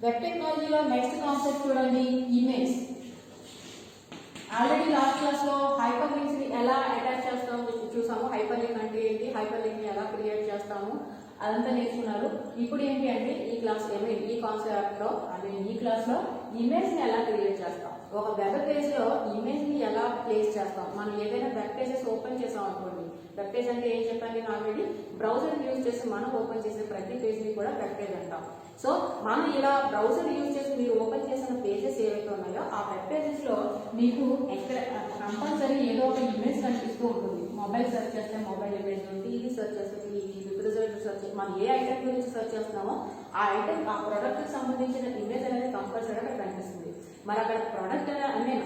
Web టెక్నాలజీలో next concept చూడండి, image. Already last class లో హైపర్ లింక్స్ ని ఎలా అటాచ్ చేస్తామో చూసాము. హైపర్ లింక్ అంటే ఏంటి, హైపర్ లింక్ ని ఎలా క్రియేట్ చేస్తాము అదంతా నేర్చుకున్నారు. ఇప్పుడు ఏంటి అంటే ఈ క్లాస్ ఈ కాన్సెప్ట్ లో ఈ క్లాస్ లో ఇమేజ్ ని ఎలా క్రియేట్ చేస్తాం, ఒక వెబ్ పేజ్ లో ఇమేజ్ ని ఎలా ప్లేస్ చేస్తాం. మనం ఏదైనా వెబ్ పేజెస్ ఓపెన్ చేసాం అనుకోండి, వెబ్ పేజ్ అంటే ఏం చెప్పాను నేను ఆల్రెడీ, బ్రౌజర్ యూజ్ చేసి మనం ఓపెన్ చేసే ప్రతి పేజ్ ని కూడా వెబ్ పేజ్ అంటాం. సో మనం ఇలా బ్రౌజర్ యూజ్ చేసి మీరు ఓపెన్ చేసిన పేజెస్ ఏవైతే ఉన్నాయో ఆ వెబ్ పేజెస్ లో మీకు కంపల్సరీ ఏదో ఒక ఇమేజ్ కనిపిస్తూ ఉంటుంది. మొబైల్ సెర్చ్ చేస్తే మొబైల్ ఇమేజ్, టీవీ సెర్చ్ చేస్తే టీవీ, రిఫ్రిజిరేటర్ సెర్చ్, మనం ఏ ఐటమ్ గురించి సెర్చ్ చేస్తున్నామో ఆ ఐటమ్ ఆ ప్రోడక్ట్ కి సంబంధించిన ఇమేజ్ అనేది కంపల్సరీ అక్కడ కనిపిస్తుంది. మరి అక్కడ ప్రోడక్ట్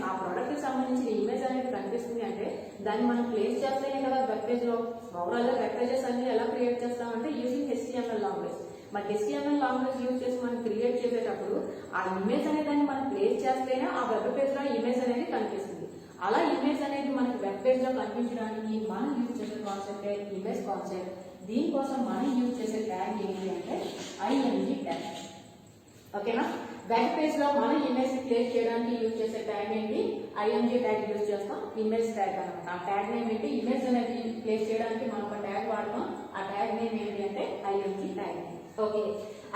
ఆ ప్రోడక్ట్ కి సంబంధించిన ఇమేజ్ అనేది కనిపిస్తుంది అంటే దాన్ని మనం ప్లేస్ చేస్తేనే కదా వెబ్ పేజ్ లో. ఓవరాల్ గా వెబ్ పేజెస్ అన్ని ఎలా క్రియేట్ చేస్తామంటే యూజింగ్ HTML లాంగ్వేజ్. మరి HTML లాంగ్వేజ్ యూజ్ చేసి మనం క్రియేట్ చేసేటప్పుడు ఆ ఇమేజ్ అనేది దాన్ని మనం ప్లేస్ చేస్తేనే ఆ వెబ్ పేజ్ లో ఇమేజ్ అనేది కనిపిస్తుంది. అలా ఇమేజ్ అనేది మనకి వెబ్ పేజ్ లో కనిపించడానికి మనం యూజ్ చేసే కాన్సెప్ట్ ఇమేజ్ కాన్సెప్ట్. దీనికోసం మనం యూజ్ చేసే ట్యాగ్ ఏంటి అంటే IMG ట్యాగ్. ఓకేనా, వెబ్ పేజ్ లో మనం ఇమేజ్ ని ప్లేస్ చేయడానికి యూజ్ చేసే ట్యాగ్ ఏంటి, IMG ట్యాగ్ యూజ్ చేస్తాం. ఇమేజ్ ట్యాగ్ అనమాట. ఆ ట్యాగ్ నేమ్ ఏంటి, ఇమేజ్ అనేది ప్లేస్ చేయడానికి మనం ఒక ట్యాగ్ వాడతాం. ఆ ట్యాగ్ నేమ్ ఏంటి అంటే IMG tag. Okay,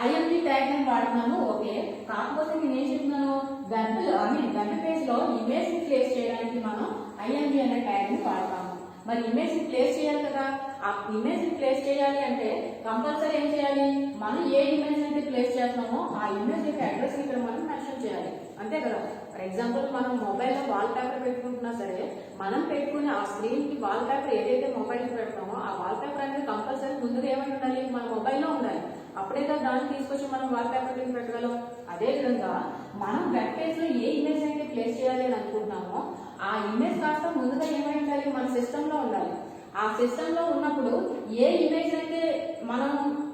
IMG tag name వాడుతున్నాము. ఓకే, కాకపోతే నేను ఏం చెప్తున్నాను, వెబ్ పేజ్ లో ఇమేజ్ ని ప్లేస్ చేయడానికి మనం IMG అనే ట్యాగ్ ని వాడతాము. మరి ఇమేజ్ ని ప్లేస్ చేయాలి కదా, ఆ ఇమేజ్ ని ప్లేస్ చేయాలి అంటే కంపల్సరీ ఏం చేయాలి, మనం ఏ ఇమేజ్ అయితే ప్లేస్ చేస్తున్నామో ఆ ఇమేజ్ యొక్క అడ్రస్ ఇక్కడ మనం మెన్షన్ చేయాలి, అంతే కదా. ఫర్ ఎగ్జాంపుల్ మనం మొబైల్ లో వాల్ పేపర్ పెట్టుకుంటున్నా సరే, మనం పెట్టుకునే ఆ స్క్రీన్ కి వాల్ పేపర్ ఏదైతే మొబైల్ కి పెడతామో ఆ వాల్ పేపర్ అనేది కంపల్సరీ ముందుగా ఏమై ఉండాలి, మన మొబైల్లో ఉండాలి. అప్పుడే కదా దాన్ని తీసుకొచ్చి మనం వాల్ పేపర్ కింద పెట్టగలం. అదే విధంగా మనం వెబ్ పేజ్ లో ఏ ఇమేజ్ అయితే ప్లేస్ చేయాలి అని అనుకుంటున్నామో ఆ ఇమేజ్ కాస్త ముందుగా ఏమై ఉండాలి, మన సిస్టమ్ లో ఉండాలి. ఆ సిస్టమ్ లో ఉన్నప్పుడు ఏ ఇమేజ్ అయితే మనం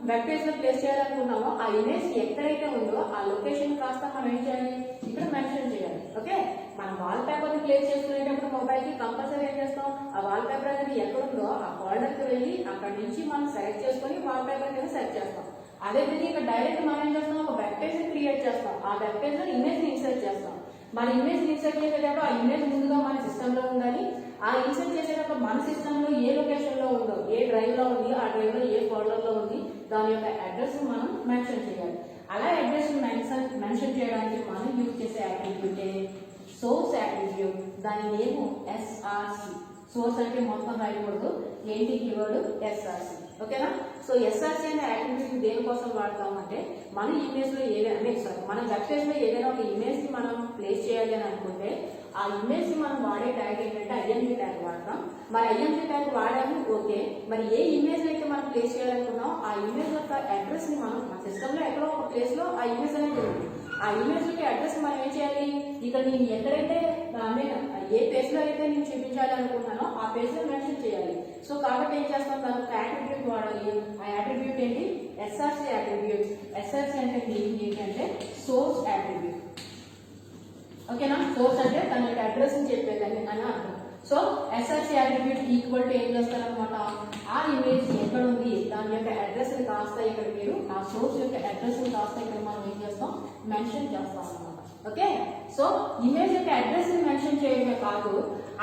వెబ్ పేజ్ లో ప్లేస్ చేయాలనుకున్నామో ఆ ఇమేజ్ ఎక్కడైతే ఉందో ఆ లొకేషన్ కాస్త మనం ఏం చేయాలి, ఇక్కడ మెన్షన్ చేయాలి. ఓకే, మనం వాల్ పేపర్ ని ప్లేస్ చేసుకునేటప్పుడు మొబైల్ కి కంపల్సరీ ఏం చేస్తాం, ఆ వాల్ పేపర్ అనేది ఎక్కడుందో ఆ ఫోల్డర్ కి వెళ్ళి అక్కడ నుంచి మనం సెలెక్ట్ చేసుకుని వాల్ పేపర్ కింద సెర్చ్ చేస్తాం. అదే విధంగా ఇక్కడ డైరెక్ట్ మనం ఏం చేస్తాం, ఒక వెబ్ పేజ్ ని క్రియేట్ చేస్తాం. ఆ వెబ్ పేజ్ లో ఇమేజ్ ని ఇన్సర్ట్ చేస్తాం. మన ఇమేజ్ ఇన్సర్ట్ చేసేటప్పుడు ఆ ఇమేజ్ ముందుగా మన సిస్టమ్ లో ఉండాలి. ఆ ఇన్సర్ట్ చేసేటప్పుడు మన సిస్టమ్ లో ఏ లొకేషన్ లో ఉందో, ఏ డ్రైవ్ లో ఉంది, ఆ డ్రైవ్ లో ఏ ఫోల్డర్ లో ఉంది, దాని యొక్క అడ్రస్ మనం మెన్షన్ చేయాలి. అలా అడ్రస్ మెన్షన్ చేయడానికి మనం యూజ్ చేసే అట్రిబ్యూట్ సోర్స్ అట్రిబ్యూట్. దాని నేమ్ SRC. సోర్స్ అంటే మొత్తం రాయకూడదు, ఏంటి కీవర్డ్ SRC. ఓకేనా, సో SRC అనే అట్రిబ్యూట్ దేనికోసం వాడతామంటే మన ఇమేజ్ లో మన వెబ్ పేజ్ లో ఏదైనా ఒక ఇమేజ్ ని మనం ప్లేస్ చేయాలి అని అనుకుంటే ఆ ఇమేజ్ ని మనం వాడే ట్యాగ్ ఏంటంటే IMG ట్యాగ్ వాడతాం. మరి IMG ట్యాగ్ వాడాము. ఓకే, మరి ఏ ఇమేజ్ అయితే మనం ప్లేస్ చేయాలనుకున్నాం ఆ ఇమేజ్ యొక్క అడ్రస్ ని మనం మన సిస్టమ్ లో ఎక్కడో ఒక ప్లేస్ లో ఆ ఇమేజ్ అనేది ఉంది. ఆ ఇమేజ్ యొక్క అడ్రస్ మనం ఏం చేయాలి, ఇక్కడ నేను ఎక్కడైతే ఏ పేజ్ లో అయితే నేను చూపించాలి అనుకుంటున్నానో ఆ పేజ్ లో మెన్షన్ చేయాలి. సో కాబట్టి ఏం చేస్తాం, దానికి ఒక అట్రిబ్యూట్ వాడాలి. ఆ అట్రిబ్యూట్ ఏంటి, SRC అట్రిబ్యూట్. SRC అంటే ఏంటి అంటే సోర్స్ అట్రిబ్యూట్. ఓకేనా, సోర్స్ అంటే తన యొక్క అడ్రస్ ని చెప్పేదాన్ని అని అర్థం. So SRC attribute equal to ఏం చేస్తారనమాట, ఆ ఇమేజ్ ఎక్కడ ఉంది దాని యొక్క అడ్రస్ ని కాస్త ఇక్కడ మీరు ఆ సోర్స్ యొక్క అడ్రస్ ని కాస్త ఇక్కడ మనం ఏం చేస్తాం, మెన్షన్ చేస్తాం అనమాట. ఓకే, సో ఇమేజ్ యొక్క అడ్రస్ ని మెన్షన్ చేయడమే కాదు,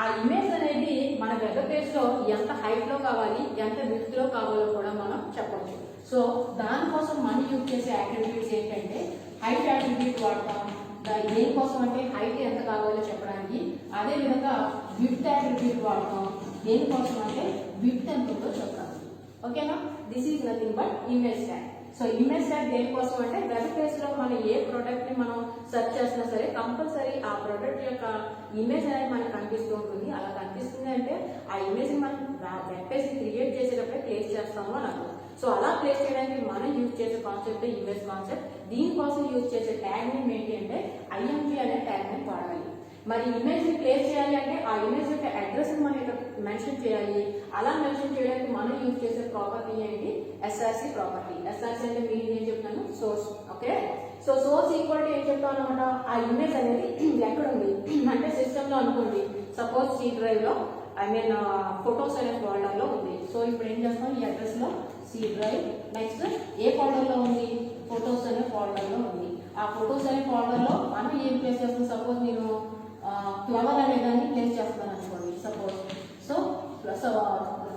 ఆ ఇమేజ్ అనేది మన వెబ్ పేజ్ లో ఎంత హైట్ లో కావాలి, ఎంత విడ్త్ లో కావాలో కూడా మనం చెప్పవచ్చు. సో దానికోసం మనం యూజ్ చేసే అట్రిబ్యూట్స్ ఏంటంటే హైట్ అట్రిబ్యూట్ వాడతాం. దేనికోసం అంటే హైట్ ఎంత కావాలో చెప్పడానికి. అదే విధంగా విడ్త్ అట్రిబ్యూట్ వాడతాం. దేనికోసం అంటే విడ్త్ ఎంత ఉందో చెప్పడానికి. ఓకేనా, this is nothing but image tag. So image tag దేనికోసం అంటే వెబ్ పేజ్ లో మనం ఏ ప్రోడక్ట్ ని మనం సెర్చ్ చేసినా సరే కంపల్సరీ ఆ ప్రోడక్ట్ యొక్క ఇమేజ్ అనేది మనకు కనిపిస్తూ ఉంటుంది. అలా కనిపిస్తుంది అంటే ఆ ఇమేజ్ ని మనం వెబ్ పేజ్ క్రియేట్ చేసేటప్పుడే ప్లేస్ చేస్తాము అని అర్థం. సో అలా ప్లేస్ చేయడానికి మనం యూజ్ చేసే కాన్సెప్ట్ ఇమేజ్ కాన్సెప్ట్. దీనికోసం యూజ్ చేసే ట్యాగ్ నేమ్ ఏంటి అంటే IMG అనే ట్యాగ్ నేమ్ వాడాలి. మరి ఇమేజ్ ని ప్లేస్ చేయాలి అంటే ఆ ఇమేజ్ యొక్క అడ్రస్ ని మనం ఇక్కడ మెన్షన్ చేయాలి. అలా మెన్షన్ చేయడానికి మనం యూజ్ చేసే ప్రాపర్టీ ఏంటి, SRC ప్రాపర్టీ. SRC అంటే మీనింగ్ ఏం చెప్తాను, source. Okay, so source equal to ఏం చెప్తాను అనమాట, ఆ ఇమేజ్ అనేది ఎక్కడ ఉంది అంటే సిస్టమ్ లో అనుకోండి, సపోజ్ C డ్రైవ్ లో ఫొటోస్ అనే ఫోల్డర్ లో ఉంది. సో ఇప్పుడు ఏం చేస్తాం, ఈ అడ్రస్ లో C డ్రైవ్, నెక్స్ట్ ఏ ఫోల్డర్ లో ఉంది, ఫొటోస్ అనే ఫోల్డర్ లో ఉంది. ఆ ఫొటోస్ అనే ఫోల్డర్లో మనం ఏం ప్లేస్ చేస్తాం, సపోజ్ నేను ఫ్లవర్ అనే దాన్ని ప్లేస్ చేస్తాను అనుకోండి సపోజ్. సో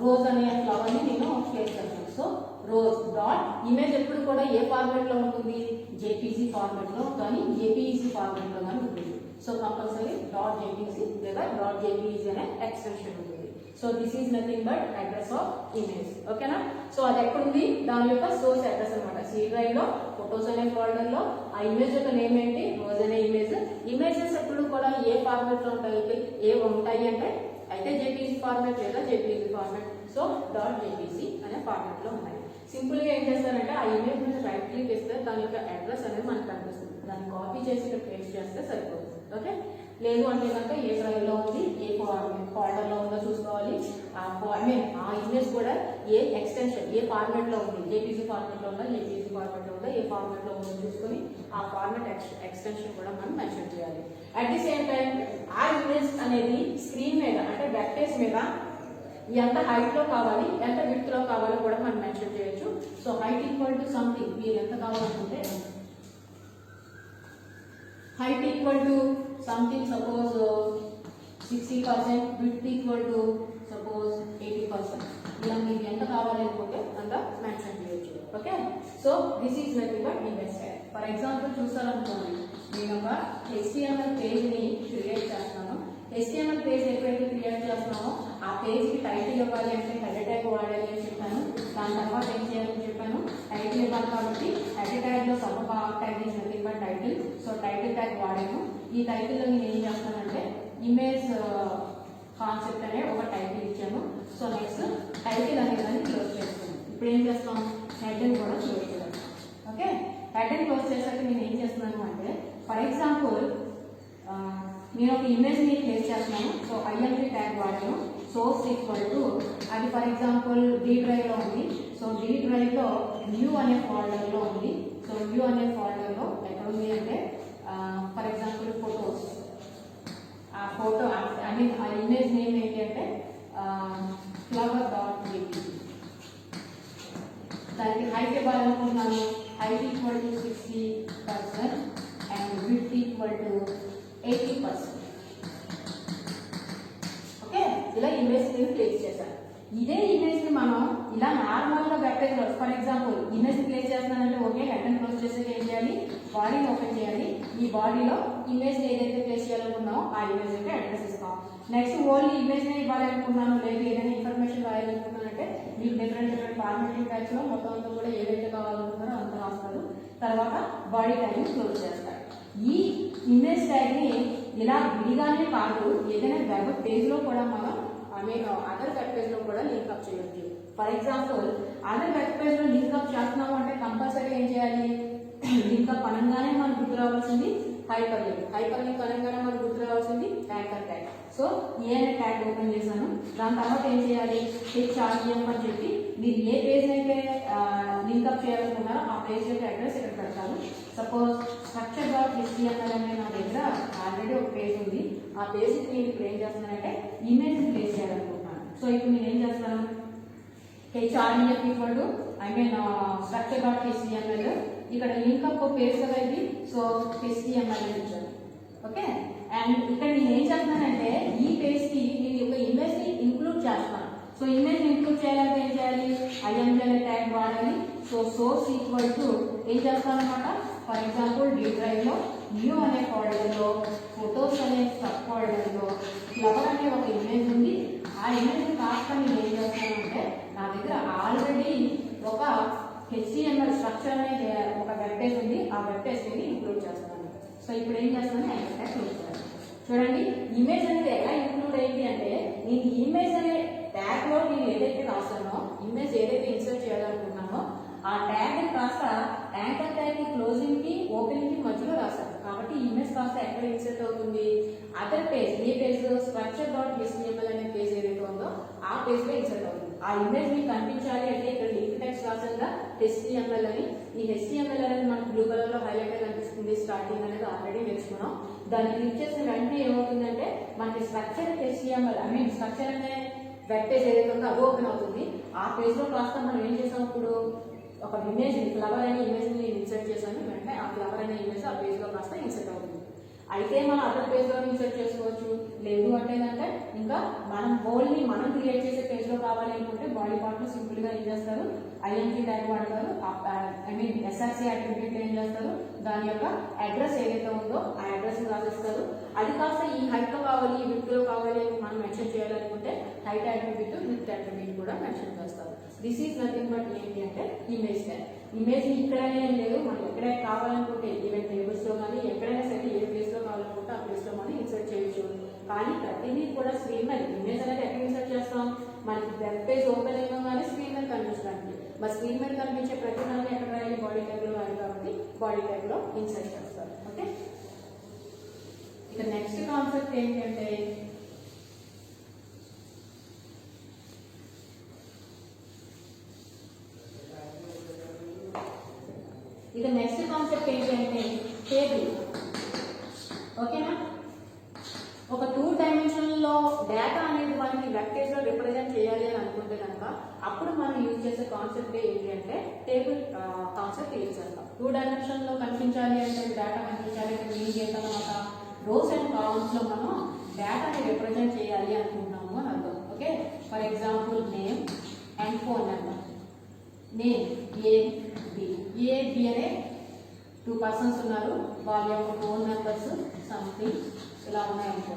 రోజ్ అనే ఫ్లవర్ని నేను ప్లేస్ చేస్తాను. సో రోజ్ డాట్ ఇమేజ్ ఎప్పుడు కూడా ఏ ఫార్మాట్లో ఉంటుంది, జేపీజీ ఫార్మాట్లో కానీ జేపీఈసీ ఫార్మాట్లో కానీ ఉంటుంది. సో కంపల్సరీ డాట్ జేపీజీ లేదా డాట్ జేపీఈసీ అనే ఎక్స్టెన్షన్ ఉంటుంది. So this is nothing but address of image. ఓకేనా? సో అది ఎక్కడుంది, దాని యొక్క సోర్స్ అడ్రస్ అనమాట. సి డ్రైవ్ లో ఫొటోస్ అనే ఫోల్డర్ లో ఆ ఇమేజ్ యొక్క నేమ్ ఏంటి, రోజ్ అనే ఇమేజ్. ఇమేజెస్ ఎప్పుడు కూడా ఏ ఫార్మాట్ లో ఉంటాయి అంటే అయితే జేపీజీ ఫార్మాట్ లేదా JPG format. So dot JPG అనే ఫార్మాట్ లో ఉన్నాయి. సింపుల్ గా ఏం చేస్తారంటే ఆ ఇమేజ్ మీద రైట్ క్లిక్ ఇస్తే దాని యొక్క అడ్రస్ అనేది మనకు కనిపిస్తుంది. దాన్ని కాపీ చేసి ఇక్కడ పేస్ట్ చేస్తే సరిపోతుంది. ఓకే, లేదు అంటే కనుక ఏ డ్రైవ్ లో ఉంది, ఏ ఫోల్డర్ లో ఉందో చూసుకోవాలి. ఆ ఇమేజ్ కూడా ఏ ఎక్స్టెన్షన్ ఏ ఫార్మాట్ లో ఉంది, జేపీజీ ఫార్మాట్ లో ఉందా, జేపీజీ ఫార్మాట్ లో ఉందా, ఏ ఫార్మాట్ లో ఉందో చూసుకొని ఆ ఫార్మాట్ ఎక్స్టెన్షన్ కూడా మనం మెన్షన్ చేయాలి. అట్ ది సేమ్ టైం ఆ ఇమేజ్ అనేది స్క్రీన్ మీద అంటే వెబ్ పేజ్ మీద ఎంత హైట్ లో కావాలి, ఎంత విడ్త్ లో కావాలో కూడా మనం మెన్షన్ చేయొచ్చు. So height equal to something, మీరు ఎంత కావాలనుకుంటే height equal to something, suppose 60%, width equal to suppose 80%. ఇలా మీకు ఎంత కావాలి అనుకుంటే అంత మెన్షన్ చేయొచ్చు. Okay, so this is nothing but image tag. For example చూస్తారనుకోండి, నేను ఒక HTML పేజ్ ని క్రియేట్ చేస్తాను. HTML పేజ్ ఎప్పుడైతే క్రియేట్ చేస్తున్నామో ఆ పేజ్ కి టైటిల్ ఇవ్వాలి అంటే హెడ్ ట్యాగ్ వాడాలి అని చెప్పాను. దాని తర్వాత ఏం చేయాలని చెప్పాను, టైటిల్ ఇవ్వాలి కాబట్టి హెడ్ ట్యాగ్ లో sub tag is nothing but title. So title tag వాడాను. ఈ టైటిల్ లో నేను ఏం చేస్తానంటే ఇమేజ్ కాన్సెప్ట్ అనే ఒక టైటిల్ ఇచ్చాను. సో నెక్స్ట్ టైటిల్ అనేదాన్ని క్లోజ్ చేస్తాను. ఇప్పుడు ఏం చేస్తాం, హెడ్ అని కూడా క్లోజ్ చేయాలి. ఓకే, హెడ్ అని క్లోజ్ చేశాక నేను ఏం చేస్తున్నాను అంటే ఫర్ ఎగ్జాంపుల్ నేను ఒక ఇమేజ్ ని ప్లేస్ చేస్తున్నాను. సో ఐఎంపీ ట్యాగ్ వాడాను. సోర్స్ ఈక్వల్ టు అది ఫర్ ఎగ్జాంపుల్ డి డ్రైవ్ లో ఉంది. సో డి డ్రైవ్ లో న్యూ అనే ఫోల్డర్ లో ఉంది. సో న్యూ అనే ఫోల్డర్ లో ఎక్కడ ఉంది అంటే ఫర్ ఎగ్జాంపుల్ ఫొటోస్. ఆ ఫోటో ఐ మీన్ ఆ ఇమేజ్ నేమ్ ఏంటి అంటే ఫ్లవర్ డాట్ జేపీజీ. దానికి హైట్ ఇవ్వాలనుకుంటున్నాను. Height equal to 60% and width equal to 80%. Okay, ఇలా ఇమేజ్ ని ప్లేస్ చేశాను. ఇదే ఇమేజ్ ని మనం ఇలా నార్మల్ గా వెబ్ పేజ్ లో ఫర్ ఎగ్జాంపుల్ ఇమేజ్ ప్లేస్ చేస్తున్నానంటే ఓకే, హెడ్ అండ్ క్లోజ్ చేసాక ఏం చేయాలి, బాడీని ఓపెన్ చేయాలి. ఈ బాడీలో ఇమేజ్ ఏదైతే ప్లేస్ చేయాలనుకున్నామో ఆ ఇమేజ్ అయితే అడ్రస్ ఇస్తాం. నెక్స్ట్ ఓన్లీ ఇమేజ్ నే ఇవ్వాలి అనుకున్నాను, లేదు ఏదైనా ఇన్ఫర్మేషన్ రాయాలనుకున్నానంటే మీకు డిఫరెంట్ ఫార్మాటింగ్ టైప్స్ లో మొత్తం అంతా కూడా ఏదైతే కావాలనుకున్నారో అంత రాస్తారు. తర్వాత బాడీ ట్యాగ్ ని క్లోజ్ చేస్తారు. ఈ ఇమేజ్ ట్యాగ్ ని ఇలా విడిగానే కాదు, ఏదైనా వెబ్ పేజ్ లో కూడా మనం అదర్ వెబ్ పేజ్ లో కూడా లింక్ అప్ చేయొచ్చు. For example other web page లో లింక్ అప్ చేస్తున్నాము అంటే కంపల్సరీ ఏం చేయాలి, లింక్ అప్ అనగానే మనకు గుర్తు రావాల్సింది హైపర్ లింక్. హైపర్ లింక్ అనగానే మనకు గుర్తు రావాల్సింది యాంకర్ ట్యాగ్. సో ఏ అనే ట్యాగ్ ఓపెన్ చేశాను. దాని తర్వాత ఏం చేయాలి, HREF అని చెప్పి మీరు ఏ పేజ్ అయితే లింక్అప్ చేయాలనుకున్నారో ఆ పేజ్ యొక్క అడ్రస్ ఇక్కడ పెడతాను. సపోజ్ స్ట్రక్చర్ డాట్ HTML అనే నా దగ్గర ఆల్రెడీ ఒక పేజ్ ఉంది. ఆ పేజ్ నేను ఇప్పుడు ఏం చేస్తున్నానంటే ఇమేజ్ ప్లేస్ చేయాలనుకుంటున్నాను. సో ఇప్పుడు నేను ఏం చేస్తాను, HREF equal to structure dot HTML. ఇక్కడ లింక్అప్ పేజ్ కదా ఇది. సో HTML అని ఇచ్చాను. ఓకే, అండ్ ఇక్కడ నేను ఏం చేస్తున్నానంటే ఈ పేజ్ కి నేను ఒక ఇమేజ్ ని ఇంక్లూడ్ చేస్తాను. సో ఇమేజ్ ఇంక్లూడ్ చేయాలంటే ఏం చేయాలి, ఐఎంపీ అనే ట్యాగ్ వాడాలి. సో సోర్స్ ఈక్వల్ టు ఏం చేస్తాను అనమాట, ఫర్ ఎగ్జాంపుల్ డి డ్రైవ్ లో న్యూ అనే ఫోల్డర్ లో ఫొటోస్ అనే సబ్ ఫోల్డర్ లో ఫ్లవర్ అనే ఒక ఇమేజ్ ఉంది. ఆ ఇమేజ్ కాస్త నేను ఏం చేస్తానంటే నా దగ్గర ఆల్రెడీ ఒక HTML స్ట్రక్చర్ అనే ఒక వెబ్ పేజ్ ఉంది. ఆ వెబ్ పేజ్ ని ఇంక్లూడ్ చేస్తాను. సో ఇప్పుడు ఏం చేస్తాను, చూడండి ఇమేజ్ అనేది ఎలా ఇంక్లూడ్ అయింది అంటే నేను ఇమేజ్ అనే ట్యాగ్ లో నేను ఏదైతే రాస్తానో, ఇమేజ్ ఏదైతే ఇన్సర్ట్ చేయాలనుకున్నానో ఆ ట్యాగ్ కాస్త యాంకర్ ట్యాగ్ కి క్లోజింగ్ కి ఓపెనింగ్ కి మధ్యలో రాశాను. కాబట్టి ఇమేజ్ కాస్త ఎక్కడ ఇన్సర్ట్ అవుతుంది, అదర్ పేజ్. ఏ పేజ్, స్ట్రక్చర్ డాట్ HTML అనే పేజ్ ఏదైతే ఉందో ఆ పేజ్ లో ఇన్సర్ట్ అవుతుంది. ఆ ఇమేజ్ మీకు కనిపించాలి అంటే ఇక్కడ లింక్ టెక్స్ట్ రాసంగా HTML అని. ఈ HTML అనేది మనకు బ్లూ కలర్ లో హైలైట్ గా కనిపిస్తుంది. స్టార్టింగ్ అనేది ఆల్రెడీ నేర్చుకున్నాం. దాన్ని క్లిక్ చేసిన వెంటనే ఏమవుతుందంటే మనకి స్ట్రక్చర్ HTML స్ట్రక్చర్ అనే వెబ్ పేజ్ ఏదైతే ఉందో అది ఓపెన్ అవుతుంది. ఆ పేజ్ లో కాస్త మనం ఏం చేసాం, ఇప్పుడు ఒక ఇమేజ్ ఫ్లవర్ అనే ఇమేజ్ ని ఇన్సర్ట్ చేశాను. వెంటనే ఆ ఎవరైనా ఇమేజ్ ఆ పేజ్లో కాస్త ఇన్సర్ట్ అవుతుంది. అయితే మనం అదర్ పేజ్లో ఇన్సర్ట్ చేసుకోవచ్చు. లేదు అంటే ఇంకా మనం క్రియేట్ చేసే పేజ్లో కావాలి అనుకుంటే బాడీ పార్ట్లో సింపుల్గా ఏం చేస్తారు, ఐఎన్జీ ట్యాగ్ వాడతారు. ఎస్ఆర్సీ అట్రిబ్యూట్ ఏం చేస్తారు, దాని యొక్క అడ్రస్ ఏదైతే ఉందో ఆ అడ్రస్ రాసేస్తారు. అది కాస్త ఈ హైట్లో కావాలి, ఈ విడ్త్లో కావాలి అని మనం మెన్షన్ చేయాలనుకుంటే హైట్ అట్రిబ్యూట్, విడ్త్ అట్రిబ్యూట్ కూడా మెన్షన్ చేస్తారు. దిస్ ఈజ్ నథింగ్ బట్ ఏంటి అంటే ఇమేజ్ ట్యాగ్. ఇమేజ్ ఇక్కడనే ఏం లేదు, మనం ఎక్కడైనా కావాలనుకుంటే ఈవెన్ టేబుల్స్లో కానీ ఎక్కడైనా సరే ఏ ప్లేస్లో కావాలనుకుంటే ఆ ప్లేస్లో మనం ఇన్సర్ట్ చేయొచ్చు. కానీ ప్రతిదీ కూడా స్క్రీన్ మీద ఇమేజ్ అనేది ఎక్కడ ఇన్సర్ట్ చేస్తాం, మనకి వెబ్ పేజ్ ఓపెన్ అయ్యగానే స్క్రీన్ మీద కనిపించడానికి. మరి స్క్రీన్ మీద కనిపించే ప్రతి దాన్ని ఎక్కడ రాయాలి, బాడీ ట్యాగ్లో రాయాలి కాబట్టి బాడీ ట్యాగ్లో ఇన్సర్ట్ చేస్తారు. ఓకే, ఇక నెక్స్ట్ కాన్సెప్ట్ ఏంటంటే టేబుల్. ఓకేనా, ఒక 2 డైమెన్షన్లో డేటా అనేది మనకి వెబ్ పేజ్లో రిప్రజెంట్ చేయాలి అని అనుకుంటే కనుక అప్పుడు మనం యూజ్ చేసే కాన్సెప్ట్ ఏంటి అంటే టేబుల్ కాన్సెప్ట్ యూజ్ చేస్తాం. 2 డైమెన్షన్లో కనిపించాలి అంటే డేటా కనిపించాలి అంటే మీనింగ్ ఏంటన్నమాట, రోస్ అండ్ కాలమ్స్లో మనం డేటాని రిప్రజెంట్ చేయాలి అనుకుంటున్నాము అని అర్థం. Okay, for example name and phone number. Name A B అనే 2 పర్సన్స్ ఉన్నారు, వాళ్ళ యొక్క ఫోన్ నెంబర్స్ సంథింగ్ ఇలా ఉన్నాయనుకో.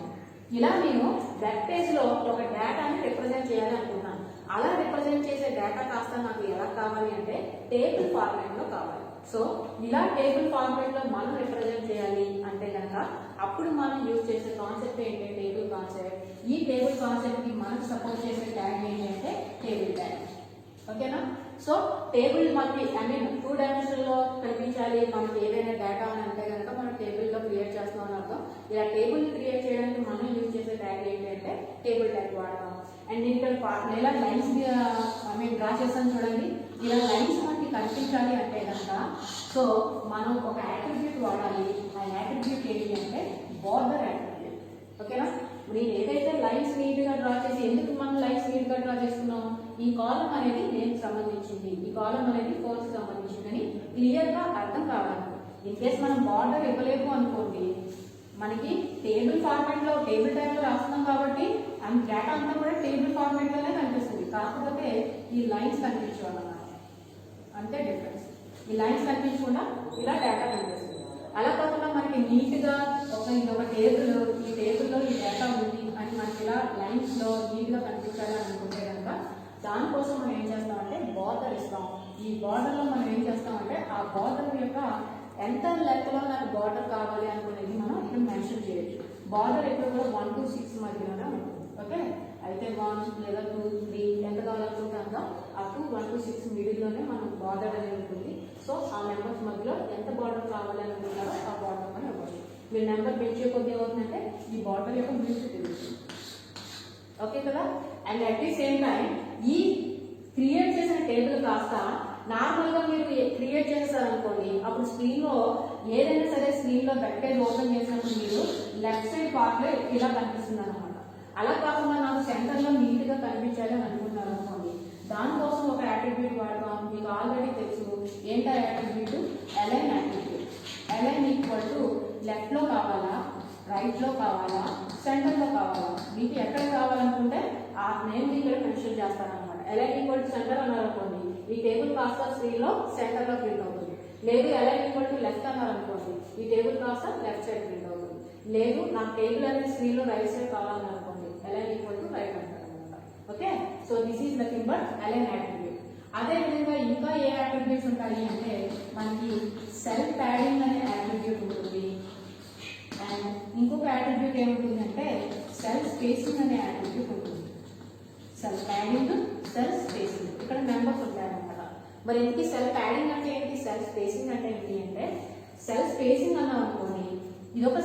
ఇలా నేను వెబ్ పేజ్లో ఒక డేటాని రిప్రజెంట్ చేయాలి అనుకున్నాను. అలా రిప్రజెంట్ చేసే డేటా కాస్త నాకు ఎలా కావాలి అంటే టేబుల్ ఫార్మాట్లో కావాలి. సో ఇలా టేబుల్ ఫార్మాట్లో మనం రిప్రజెంట్ చేయాలి అంటే కనుక అప్పుడు మనం యూజ్ చేసే కాన్సెప్ట్ ఏంటి, టేబుల్ కాన్సెప్ట్. ఈ టేబుల్ కాన్సెప్ట్కి మనకు సపోర్ట్ చేసే ట్యాగ్ ఏంటి అంటే టేబుల్ ట్యాగ్. ఓకేనా, సో టేబుల్ మనకి 2 డైమెన్షన్లో కనిపించాలి మనకి ఏదైనా డేటా అని అంటే కనుక మనం టేబుల్లో క్రియేట్ చేస్తున్నాం అని అర్థం. ఇలా టేబుల్ క్రియేట్ చేయడానికి మనం యూజ్ చేసే ట్యాగ్ ఏంటి అంటే టేబుల్ ట్యాగ్ వాడతాం. అండ్ ఇక్కడ ఇలా లైన్స్ డ్రా చేస్తాను చూడండి. ఇలా లైన్స్ మనకి కనిపించాలి అంటే కనుక సో మనం ఒక యాట్రిబ్యూట్ వాడాలి. ఆ యాట్రిబ్యూట్ ఏంటి అంటే బార్డర్ యాట్రిబ్యూట్. ఓకేనా, నేను ఏదైతే లైన్స్ నీట్గా డ్రా చేసి, ఎందుకు మనం లైన్స్ నీట్గా డ్రా చేస్తున్నాం, ఈ కాలం అనేది నేమ్కి సంబంధించింది, ఈ కాలం అనేది ఫోర్కి సంబంధించింది అని క్లియర్గా అర్థం కావాలి. ఇన్ కేస్ మనం బార్డర్ ఇవ్వలేము అనుకోండి, మనకి టేబుల్ ఫార్మాట్లో టేబుల్ టైప్లో రాస్తున్నాం కాబట్టి డేటా అంతా కూడా టేబుల్ ఫార్మాట్లోనే కనిపిస్తుంది. కాకపోతే ఈ లైన్స్ కనిపించాలన్నమాట, అంతే డిఫరెన్స్. ఈ లైన్స్ కనిపించకుండా ఇలా డేటా కనిపిస్తుంది. అలా కాకుండా మనకి నీట్గా ఇదొక టేబుల్, ఈ టేబుల్లో ఈ డేటా ఉంది అని మనకి ఇలా లైన్స్లో నీట్గా కనిపించాలి అనుకుంటే కనుక దానికోసం మనం ఏం చేస్తామంటే బార్డర్ ఇస్తాం. ఈ బార్డర్లో మనం ఏం చేస్తామంటే ఆ బార్డర్ యొక్క ఎంత లెక్కలో నాకు బార్డర్ కావాలి అనుకునేది మనం ఇక్కడ మెన్షన్ చేయొచ్చు. బార్డర్ ఎప్పుడు కూడా 1 to 6 మధ్యలోనే ఉంటుంది. ఓకే, అయితే 1 లేదా 2, 3 ఎంత కావాలనుకుంటే అంత అప్ టు 1 to 6 మిడిల్లోనే మనం బార్డర్ అనేది ఉంటుంది. సో ఆ నెంబర్స్ మధ్యలో ఎంత బార్డర్ కావాలి అనుకుంటారో ఆ బార్డర్ మనం ఇవ్వచ్చు. మీరు నెంబర్ పెంచే కొద్ది ఏమవుతుందంటే ఈ బార్డర్ యొక్క విడ్త్ తెలుస్తుంది. ఓకే కదా, and at the same time ఈ క్రియేట్ చేసిన టేబుల్ కాస్త నార్మల్గా మీరు క్రియేట్ చేస్తారనుకోండి, అప్పుడు స్క్రీన్లో ఏదైనా సరే స్క్రీన్లో వెబ్ పేజ్ ఓపెన్ చేసినప్పుడు మీరు లెఫ్ట్ సైడ్ పార్ట్లో ఇలా కనిపిస్తుంది అనమాట. అలా కాకుండా నాకు సెంటర్లో నీట్గా కనిపించాలి అని అనుకుంటున్నారు అనుకోండి, దానికోసం ఒక యాట్రిబ్యూట్ వాడతాం. మీకు ఆల్రెడీ తెలుసు ఏంటా attribute, align attribute. Align equal to లెఫ్ట్లో కావాలా, రైట్లో కావాలా, సెంటర్లో కావాలా, మీకు ఎక్కడ కావాలనుకుంటే ఆ నేమ్ ఇక్కడ మెన్షన్ చేస్తారనమాట. అలైన్ ఈక్వల్ టు సెంటర్ అన్నారనుకోండి, ఈ టేబుల్ కాస్త స్క్రీన్లో సెంటర్లో ప్రింట్ అవుతుంది. లేదు అలైన్ ఈక్వల్ టు లెఫ్ట్ అన్నారనుకోండి, ఈ టేబుల్ కాస్త లెఫ్ట్ సైడ్ ప్రింట్ అవుతుంది. లేదు నాకు టేబుల్ అనేది స్క్రీన్లో రైట్ సైడ్ కావాలని అనుకోండి, అలైన్ ఈక్వల్ టు రైట్ అంటారు అనమాట. Okay, so this is nothing but align attribute. అదేవిధంగా ఇంకా ఏ యాట్రిబ్యూట్స్ ఉంటాయి అంటే మనకి సెల్ఫ్ ప్యాడింగ్ అనే యాట్రిబ్యూట్ ఉంటుంది. అండ్ ఇంకొక యాట్రిబ్యూట్ ఏముంటుందంటే సెల్ఫ్ స్పేసింగ్ అనే యాట్రిబ్యూట్ ఉంటుంది. సెల్ఫ్ ప్యాడింగ్, సెల్ఫ్ స్పేసింగ్, ఇక్కడ మెంబర్స్ ఉంటాయన్నమాట. మరి ఏంటి సెల్ఫ్ ప్యాడింగ్ అంటే ఏంటి, సెల్ఫ్ స్పేసింగ్ అంటే ఏంటి అంటే సెల్ఫ్ స్పేసింగ్ అన్నాం అనుకోండి, ఇదొక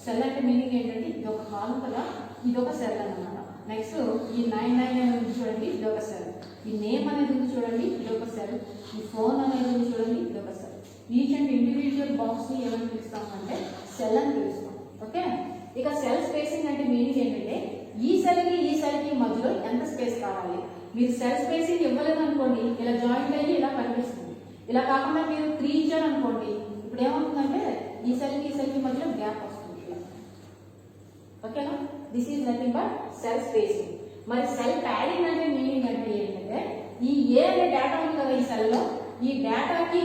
సెల్ అంటే మీనింగ్ ఏంటంటే ఇది ఒక కాలం కదా, ఇదొక సెల్ అన్నమాట. నెక్స్ట్ ఈ 9 అనేది చూడండి, ఇదొక సెల్. ఈ నేమ్ అనేది ఉంది చూడండి, ఇదొక సెల్. ఈ ఫోన్ అనేది ఉంది చూడండి, ఇదొక సెల్. ఈచ్ అండ్ ఇండివిజువల్ బాక్స్ని ఏమని పిలుస్తామంటే సెల్ అని పిలుస్తాం. ఓకే, ఇక సెల్ స్పేసింగ్ అంటే మీనింగ్ ఏంటంటే ఈ సెల్కి మధ్యలో ఎంత స్పేస్ కావాలి. మీరు సెల్ స్పేసింగ్ ఇవ్వలేదు అనుకోండి, ఇలా జాయింట్ అయ్యి ఇలా కనిపిస్తుంది. ఇలా కాకుండా మీరు 3 ఇచ్చారు అనుకోండి, ఇప్పుడు ఏమవుతుంది ఓకేనా. This is nothing but cell spacing. మరి సెల్ ప్యాడింగ్ అంటే మీనింగ్ అంటే ఏంటంటే ఈ ఏ అనే డేటా ఉంది కదా ఈ సెల్లో, ఈ డేటాకి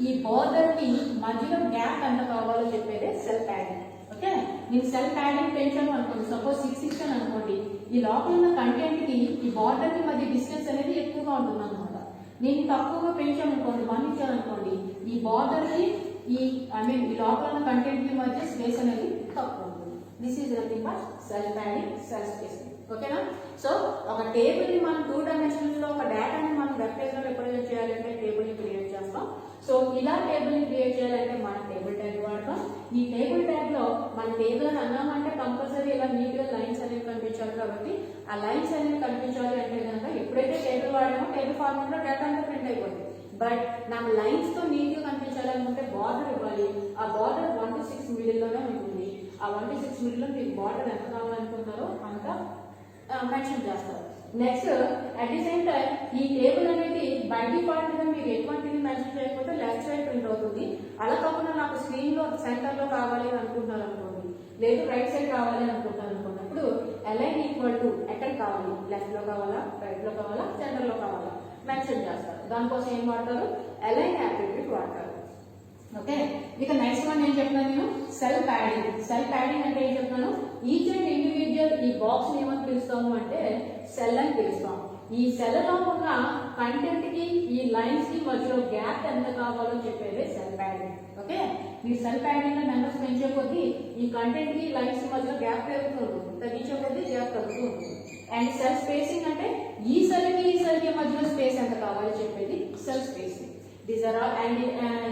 ఈ బోర్డర్ కి మధ్యలో గ్యాప్ ఎంత కావాలో చెప్పేదే సెల్ ప్యాడింగ్. ఓకే, నేను సెల్ ప్యాడింగ్ పెంచాను అనుకోండి, సపోజ్ 6 ఇచ్చాను అనుకోండి, ఈ లోపల ఉన్న కంటెంట్ కి ఈ బార్డర్ కి మధ్య డిస్టెన్స్ అనేది ఎక్కువగా ఉంటుంది అనమాట. నేను తక్కువగా పెంచాను అనుకోండి, 1 ఇచ్చాను అనుకోండి, ఈ బార్డర్ కి ఈ ఈ లోపల ఉన్న కంటెంట్ కి మధ్య స్పేస్ అనేది తక్కువ ఉంటుంది. This is nothing but cell padding, cell spacing. ఓకేనా. సో ఒక టేబుల్ ని మనం 2 డైమెన్షన్స్ లో ఒక డేటాని మనం వెబ్ పేజ్ లో రిప్రజెంట్ చేయాలంటే టేబుల్ ని క్రియేట్ చేస్తాం. సో ఇలా టేబుల్ ని క్రియేట్ చేయాలంటే మనం టేబుల్ ట్యాగ్ వాడతాం. ఈ టేబుల్ ట్యాగ్ లో మన టేబుల్ అని అన్నామంటే కంపల్సరీ ఇలా నీట్ గా లైన్స్ అనేవి కనిపించాలి. కాబట్టి ఆ లైన్స్ అనేవి కనిపించాలి అంటే కనుక ఎప్పుడైతే టేబుల్ వాడామో టేబుల్ ఫార్మాట్ లో డేటా అంతా ప్రింట్ అయిపోతుంది. బట్ నాకు లైన్స్ తో నీట్ గా కనిపించాలనుకుంటే బార్డర్ ఇవ్వాలి. ఆ బార్డర్ 1 to 6 మిడిల్ లోనే ఉంటుంది. ఆ 1 to 6 మిడిల్ లో మీకు బార్డర్ ఎంత కావాలనుకుంటారో అంత మెన్షన్ చేస్తారు. Next at the same time ఈ టేబుల్ అనేది బై డిఫాల్ట్ గా మీరు ఎటువంటిది మెన్షన్ చేయకపోతే లెఫ్ట్ సైడ్ ప్రింట్ అవుతుంది. అలా కాకుండా నాకు స్క్రీన్ లో సెంటర్ లో కావాలి అని అనుకుంటున్నారు అనుకోండి, లేదు రైట్ సైడ్ కావాలి అని అనుకుంటారు అనుకున్నప్పుడు అలైన్ ఈక్వల్ టు ఎక్కడ కావాలి, లెఫ్ట్ లో కావాలా, రైట్ లో కావాలా, సెంటర్ లో కావాలా మెన్షన్ చేస్తారు. దానికోసం ఏం వాడతారు, అలైన్ అట్రిబ్యూట్ వాడతారు. ఓకే, ఇక నెక్స్ట్ వన్ ఏం చెప్తాను నేను, సెల్ ప్యాడింగ్. సెల్ ప్యాడింగ్ అంటే ఏం చెప్తాను, ఈచ్ అండ్ ఇండివిజువల్ ఈ బాక్స్ ని ఏమని పిలుస్తాము అంటే సెల్ అని పిలుస్తాం. ఈ సెల్ లో ఉన్న కంటెంట్ కి ఈ లైన్స్ కి మధ్యలో గ్యాప్ ఎంత కావాలో చెప్పేది సెల్ ప్యాడింగ్. ఓకే, ఈ సెల్ ప్యాడింగ్ లో నెంబర్స్ పెంచే కొద్దీ ఈ కంటెంట్ కి లైన్స్ కి మధ్యలో గ్యాప్ పెరుగుతూ ఉంటుంది, తగ్గించే కొద్దీ గ్యాప్ తగ్గుతూ ఉంటుంది. అండ్ సెల్ స్పేసింగ్ అంటే ఈ సెల్ కి మధ్యలో స్పేస్ ఎంత కావాలో చెప్పేది cell spacing. These are all. And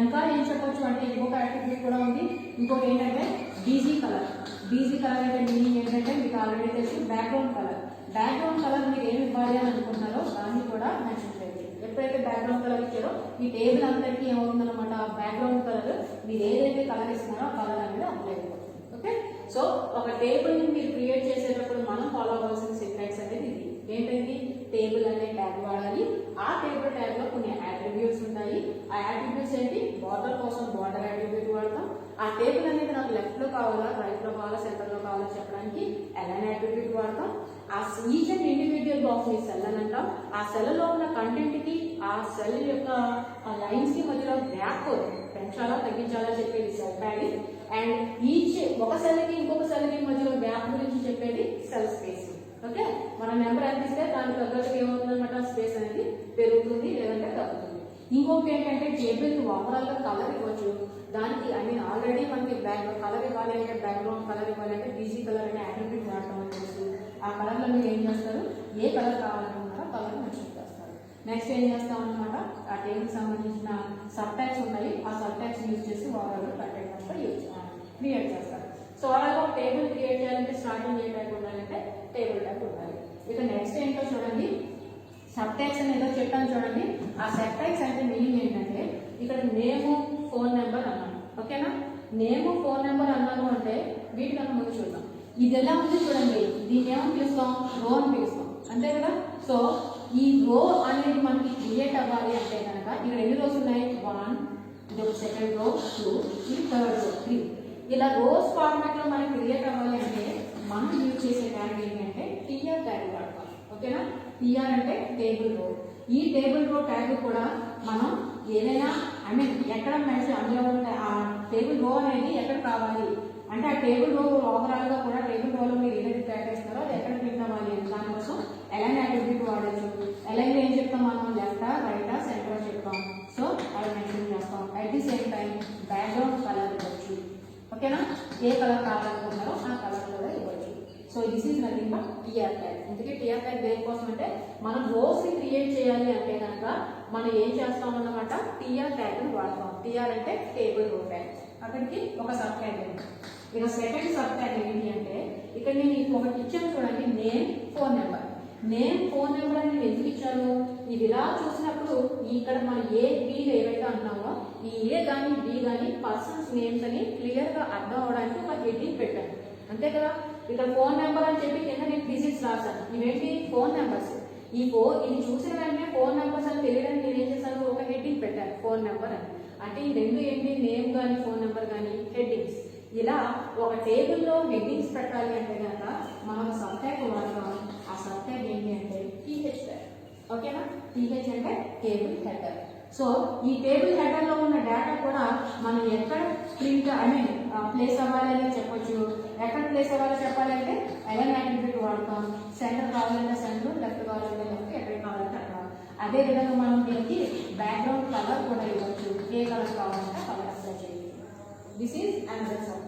ఇంకా ఏం చెప్పొచ్చు అంటే ఇంకొక యాక్టివిటీ కూడా ఉంది. ఇంకొకటి ఏంటంటే డీజీ కలర్. డీజీ కలర్ అంటే మీనింగ్ ఏంటంటే మీకు ఆల్రెడీ తెలిసి బ్యాక్గ్రౌండ్ కలర్. బ్యాక్గ్రౌండ్ కలర్ మీరు ఏమి ఇవ్వాలి అని అనుకుంటున్నారో దాన్ని కూడా మెన్షన్ చేయండి. ఎప్పుడైతే బ్యాక్గ్రౌండ్ కలర్ ఇచ్చారో ఈ టేబుల్ అందరికీ ఏమవుతుందన్నమాట, బ్యాక్గ్రౌండ్ కలర్ మీరు ఏదైతే కలర్ ఇస్తున్నారో ఆ కలర్ అనేది అప్లై అయిపోతుంది. ఓకే, సో ఒక టేబుల్ ని మీరు క్రియేట్ చేసేటప్పుడు మనం ఫాలో అవ్వాల్సిన సింటాక్స్ అనేది ఇది. ఏంటంటే టేబుల్ అనే ట్యాగ్ వాడాలి. ఆ టేబుల్ ట్యాగ్ లో కొన్ని అట్రిబ్యూట్స్ ఉంటాయి. ఆ అట్రిబ్యూట్స్ ఏంటి, బార్డర్ కోసం బార్డర్ అట్రిబ్యూట్ వాడతాం. ఆ టేబుల్ అనేది నాకు లెఫ్ట్ లో కావాలా, రైట్ లో కావాలా, సెంటర్ లో కావాలా చెప్పడానికి అలైన్ అట్రిబ్యూట్ వాడతాం. ఆ ఈచ్ అండ్ ఇండివిజువల్ బాక్స్ ని సెల్ అని అంటాం. ఆ సెల్ లో ఉన్న కంటెంట్ కి ఆ సెల్ యొక్క లైన్స్ కి మధ్యలో గ్యాప్ పెంచాలా తగ్గించాలా చెప్పేది సెల్ ప్యాడింగ్. అండ్ ఈచ్ ఒక సెల్ కి ఇంకొక సెల్ కి మధ్యలో గ్యాప్ గురించి చెప్పేది సెల్ స్పేసింగ్. ఓకే, మన నెంబర్ ఎంత ఇస్తే దానికి తగ్గట్టుగా ఏమవుతుంది అనమాట, స్పేస్ అనేది పెరుగుతుంది లేదంటే తగ్గుతుంది. ఇంకొకటి ఏంటంటే టేబుల్ ఓవరాల్ గా కలర్ ఇవ్వచ్చు. దానికి ఆల్రెడీ మనకి కలర్ ఇవ్వాలి అంటే బ్యాక్గ్రౌండ్ కలర్ ఇవ్వాలి అంటే డీజీ కలర్ అనే అట్రిబ్యూట్ వాడతామని తెలుసు. ఆ కలర్ లో మీరు ఏం చేస్తారు, ఏ కలర్ కావాలనుకుంటారో కలర్ మెన్షన్ చేస్తారు. నెక్స్ట్ ఏం చేస్తాం అనమాట, ఆ టేబుల్ సంబంధించిన సబ్ ట్యాగ్స్ ఉన్నాయి. ఆ సబ్ ట్యాగ్స్ యూజ్ చేసి ఓవరాల్ గా కంటెంట్ అంతా క్రియేట్ చేస్తారు. సో అలాగే ఒక టేబుల్ క్రియేట్ చేయాలంటే స్టార్టింగ్ ఏ టైప్ ఉండాలంటే టేబుల్ టైప్ ఉండాలి. ఇక నెక్స్ట్ ఏంటో చూడండి, సబ్ ట్యాగ్స్ అని ఏదో చెప్పాను చూడండి. ఆ సబ్ ట్యాగ్స్ అంటే మీనింగ్ ఏంటంటే ఇక్కడ నేము ఫోన్ నెంబర్ అన్నాను. ఓకేనా, నేము ఫోన్ నెంబర్ అన్నాను అంటే వీటికన్నా ముందు చూద్దాం. ఇది ఎలా ఉంది చూడండి, దీన్ని ఏమని పిలుస్తాం, రో అని పిలుస్తాం అంతే కదా. సో ఈ రో అనేది మనకి క్రియేట్ అవ్వాలి అంటే కనుక ఇక్కడ ఎన్ని రోస్ ఉన్నాయి, 1, ఇది ఒక సెకండ్ రో, 2, ఇది థర్డ్ రో, 3. ఇలా రోస్ ఫార్మాట్ లో మనకి క్రియేట్ అవ్వాలి అంటే మనం యూజ్ చేసే ట్యాగ్ ఏంటంటే టీఆర్ ట్యాగ్ వాడతాం. ఓకేనా, టీఆర్ అంటే టేబుల్ రో. ఈ టేబుల్ రో ట్యాగ్ కూడా మనం ఏదైనా ఎక్కడ మెన్షన్ అందులో ఉన్న ఆ టేబుల్ రో అనేది ఎక్కడ కావాలి అంటే ఆ టేబుల్ రో ఓవరాల్ గా కూడా టేబుల్ రోలో మీరు ఏదైతే ట్యాగ్ చేస్తారో అది ఎక్కడ ప్రింట్ అవ్వాలి అని దానికోసం అలైన్ అట్రిబ్యూట్ వాడచ్చు. అలైన్ ఏం చెప్తాం మనం, లెఫ్టా రైటా సెంటరా చెప్తాం. సో అది మెన్షన్ చేస్తాం. At the same time background colour ఇవ్వచ్చు. ఓకేనా, ఏ కలర్ కావాలనుకుంటారో ఆ కలర్ కూడా ఇవ్వచ్చు. So this is nothing but TR tag. ఎందుకంటే టీఆర్ ట్యాగ్ దేనికోసం అంటే మనం రోస్ ని క్రియేట్ చేయాలి అంటే కనుక మనం ఏం చేస్తాం అన్నమాట, టీఆర్ ట్యాగ్ ని వాడతాం. టీఆర్ అంటే టేబుల్ రో ట్యాగ్. అక్కడికి ఒక సబ్ ట్యాగ్ ఉంది. ఇక సెకండ్ సబ్ ట్యాగ్ ఏంటి అంటే ఇక్కడ నేను ఒకటి ఇచ్చాను చూడండి, name phone number. Name phone number అని నేను ఎందుకు ఇచ్చాను, ఇది ఇలా చూసినప్పుడు ఇక్కడ మనం ఏ బి ఏవైతే అంటున్నామో ఈ ఏ కానీ బి కానీ పర్సన్స్ నేమ్స్ అని క్లియర్ గా అర్థం అవడానికి ఒక హెడ్డింగ్ పెట్టాను అంతే కదా. ఇక్కడ ఫోన్ నెంబర్ అని చెప్పి కింద నేను డిజిట్స్ రాశాను. ఇవేంటి ఫోన్ నెంబర్స్. ఇది చూసిన వెంటనే ఫోన్ నెంబర్స్ అని తెలియడానికి నేను ఏం చేశాను, ఒక హెడ్డింగ్ పెట్టాను ఫోన్ నెంబర్ అని. అంటే ఈ రెండు ఏంటి, నేమ్ కానీ ఫోన్ నెంబర్ కానీ హెడ్డింగ్స్. ఇలా ఒక టేబుల్లో హెడ్డింగ్స్ పెట్టాలి అంటే కనుక మనం సబ్ ట్యాగ్ వాడతాం. ఆ సబ్ ట్యాగ్ ఏంటి అంటే టీహెచ్ ట్యాగ్. ఓకేనా? టీహెచ్ అంటే టేబుల్ హెడర్. సో ఈ టేబుల్ హెడర్ లో ఉన్న డేటా కూడా మనం ఎక్కడ ప్రింట్ ప్లేస్ అవ్వాలి అని చెప్పొచ్చు. ఎక్కడ ప్లేస్ అవ్వాలో చెప్పాలంటే ఎలైన్ యాట్రిబ్యూట్ వాడతాం. సెంటర్ కావాలంటే సెంటర్, లెఫ్ట్ కావాలంటే లెఫ్ట్, ఎక్కడ కావాలంటే అక్కడ. అదే విధంగా మనం దీనికి బ్యాక్గ్రౌండ్ కలర్ కూడా ఇవ్వచ్చు. ఏ కలర్ కావాలంటే కలర్ అప్లై చేయాలి. This is another sub.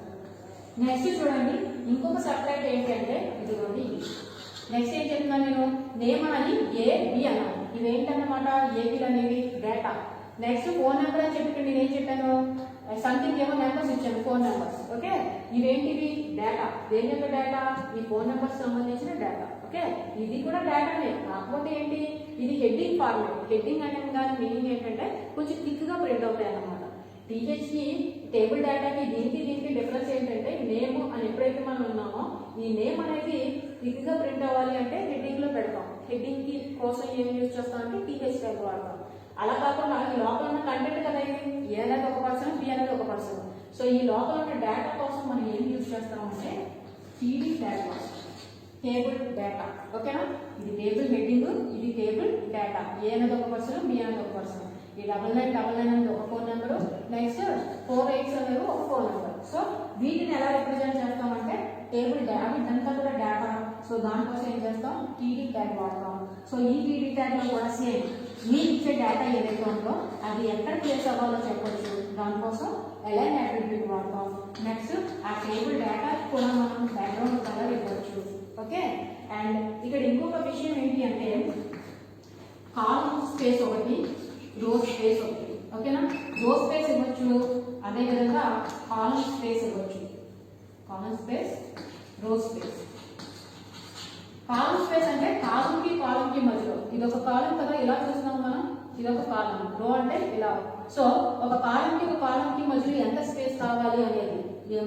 Next చూడండి, ఇంకొక సబ్ట్రాక్ట్ ఏంటంటే ఇదిగోండి. నెక్స్ట్ ఏం చెప్తున్నాను నేను, నేమ్ అని ఏ బి అన్నాను. ఇవేంటన్నమాట, ఏబీలు అనేవి డేటా. నెక్స్ట్ ఫోన్ నెంబర్ అని చెప్పి నేను ఏం చెప్పాను, సంథింగ్ ఏమో నెంబర్స్ ఇచ్చాను, ఫోన్ నెంబర్స్. ఓకే, ఇవేంటివి డేటా. దేని యొక్క డేటా, ఈ ఫోన్ నెంబర్స్ సంబంధించిన డేటా. ఓకే, ఇది కూడా డేటానే, కాకపోతే ఏంటి, ఇది హెడ్డింగ్ ఫార్మేట్. హెడ్డింగ్ అనే దాని మీనింగ్ ఏంటంటే కొంచెం థిక్ గా ప్రింట్ అవుతాయి అన్నమాట. టీహెచ్కి టేబుల్ డేటాకి దీనికి డిఫరెన్స్ ఏంటంటే నేమ్ అని ఎప్పుడైతే మనం ఉన్నామో ఈ నేమ్ అనేది థిక్ గా ప్రింట్ అవ్వాలి అంటే హెడ్డింగ్ లో పెడతాం. హెడ్డింగ్ కి కోసం ఏం యూజ్ చేస్తాం అంటే టీహెచ్ ట్యాగ్ వాడతాం. అలా కాకుండా ఈ లోపల ఉన్న కంటెంట్ కదా, ఇది ఏ అనేది ఒక పర్సన్, బి అనేది ఒక పర్సన్. సో ఈ లోపల ఉన్న డేటా కోసం మనం ఏం యూజ్ చేస్తామంటే టీడీ ట్యాగ్ వాడతాం. Table data. ఓకేనా? ఇది టేబుల్ హెడ్డింగ్, ఇది టేబుల్ డేటా. ఏ అనేది ఒక పర్సన్, బి అనేది ఒక పర్సన్. ఈ 9999 అనేది ఒక ఫోన్ నెంబరు, నెక్స్ట్ 48 అనేది ఒక ఫోన్ నెంబర్. సో వీటిని ఎలా రిప్రజెంట్ చేస్తామంటే టేబుల్ డేటా. ఇదంతా కూడా డేటా. సో దానికోసం ఏం చేస్తాం, టీడీ ట్యాగ్ వాడతాం. సో ఈ టీడీ ట్యాగ్ లో కూడా సేమ్ మీరు ఇచ్చే డేటా ఏదైతే ఉందో అది ఎక్కడ ప్లేస్ అవ్వాలో చెప్పొచ్చు. దానికోసం ఎలైన్ యాట్రిబ్యూట్ వాడతాం. నెక్స్ట్ ఆ టేబుల్ డేటా కూడా మనం బ్యాక్గ్రౌండ్ కలర్ ఇవ్వచ్చు. ఓకే, అండ్ ఇక్కడ ఇంకొక విషయం ఏంటి అంటే కాలమ్ స్పేస్ ఒకటి, రో స్పేస్ ఒకటి. ఓకేనా? రో స్పేస్ ఇవ్వచ్చు, అదేవిధంగా కాలమ్ స్పేస్ ఇవ్వచ్చు. కాలమ్ స్పేస్, రో స్పేస్. కాలమ్ స్పేస్ అంటే కాలమ్ కి మధ్యలో, ఇది ఒక కాలం కదా, ఇలా చూస్తున్నాం మనం, ఇది ఒక కాలం. రో అంటే ఇలా. సో ఒక కాలం కి మధ్యలో ఎంత స్పేస్ కావాలి అనేది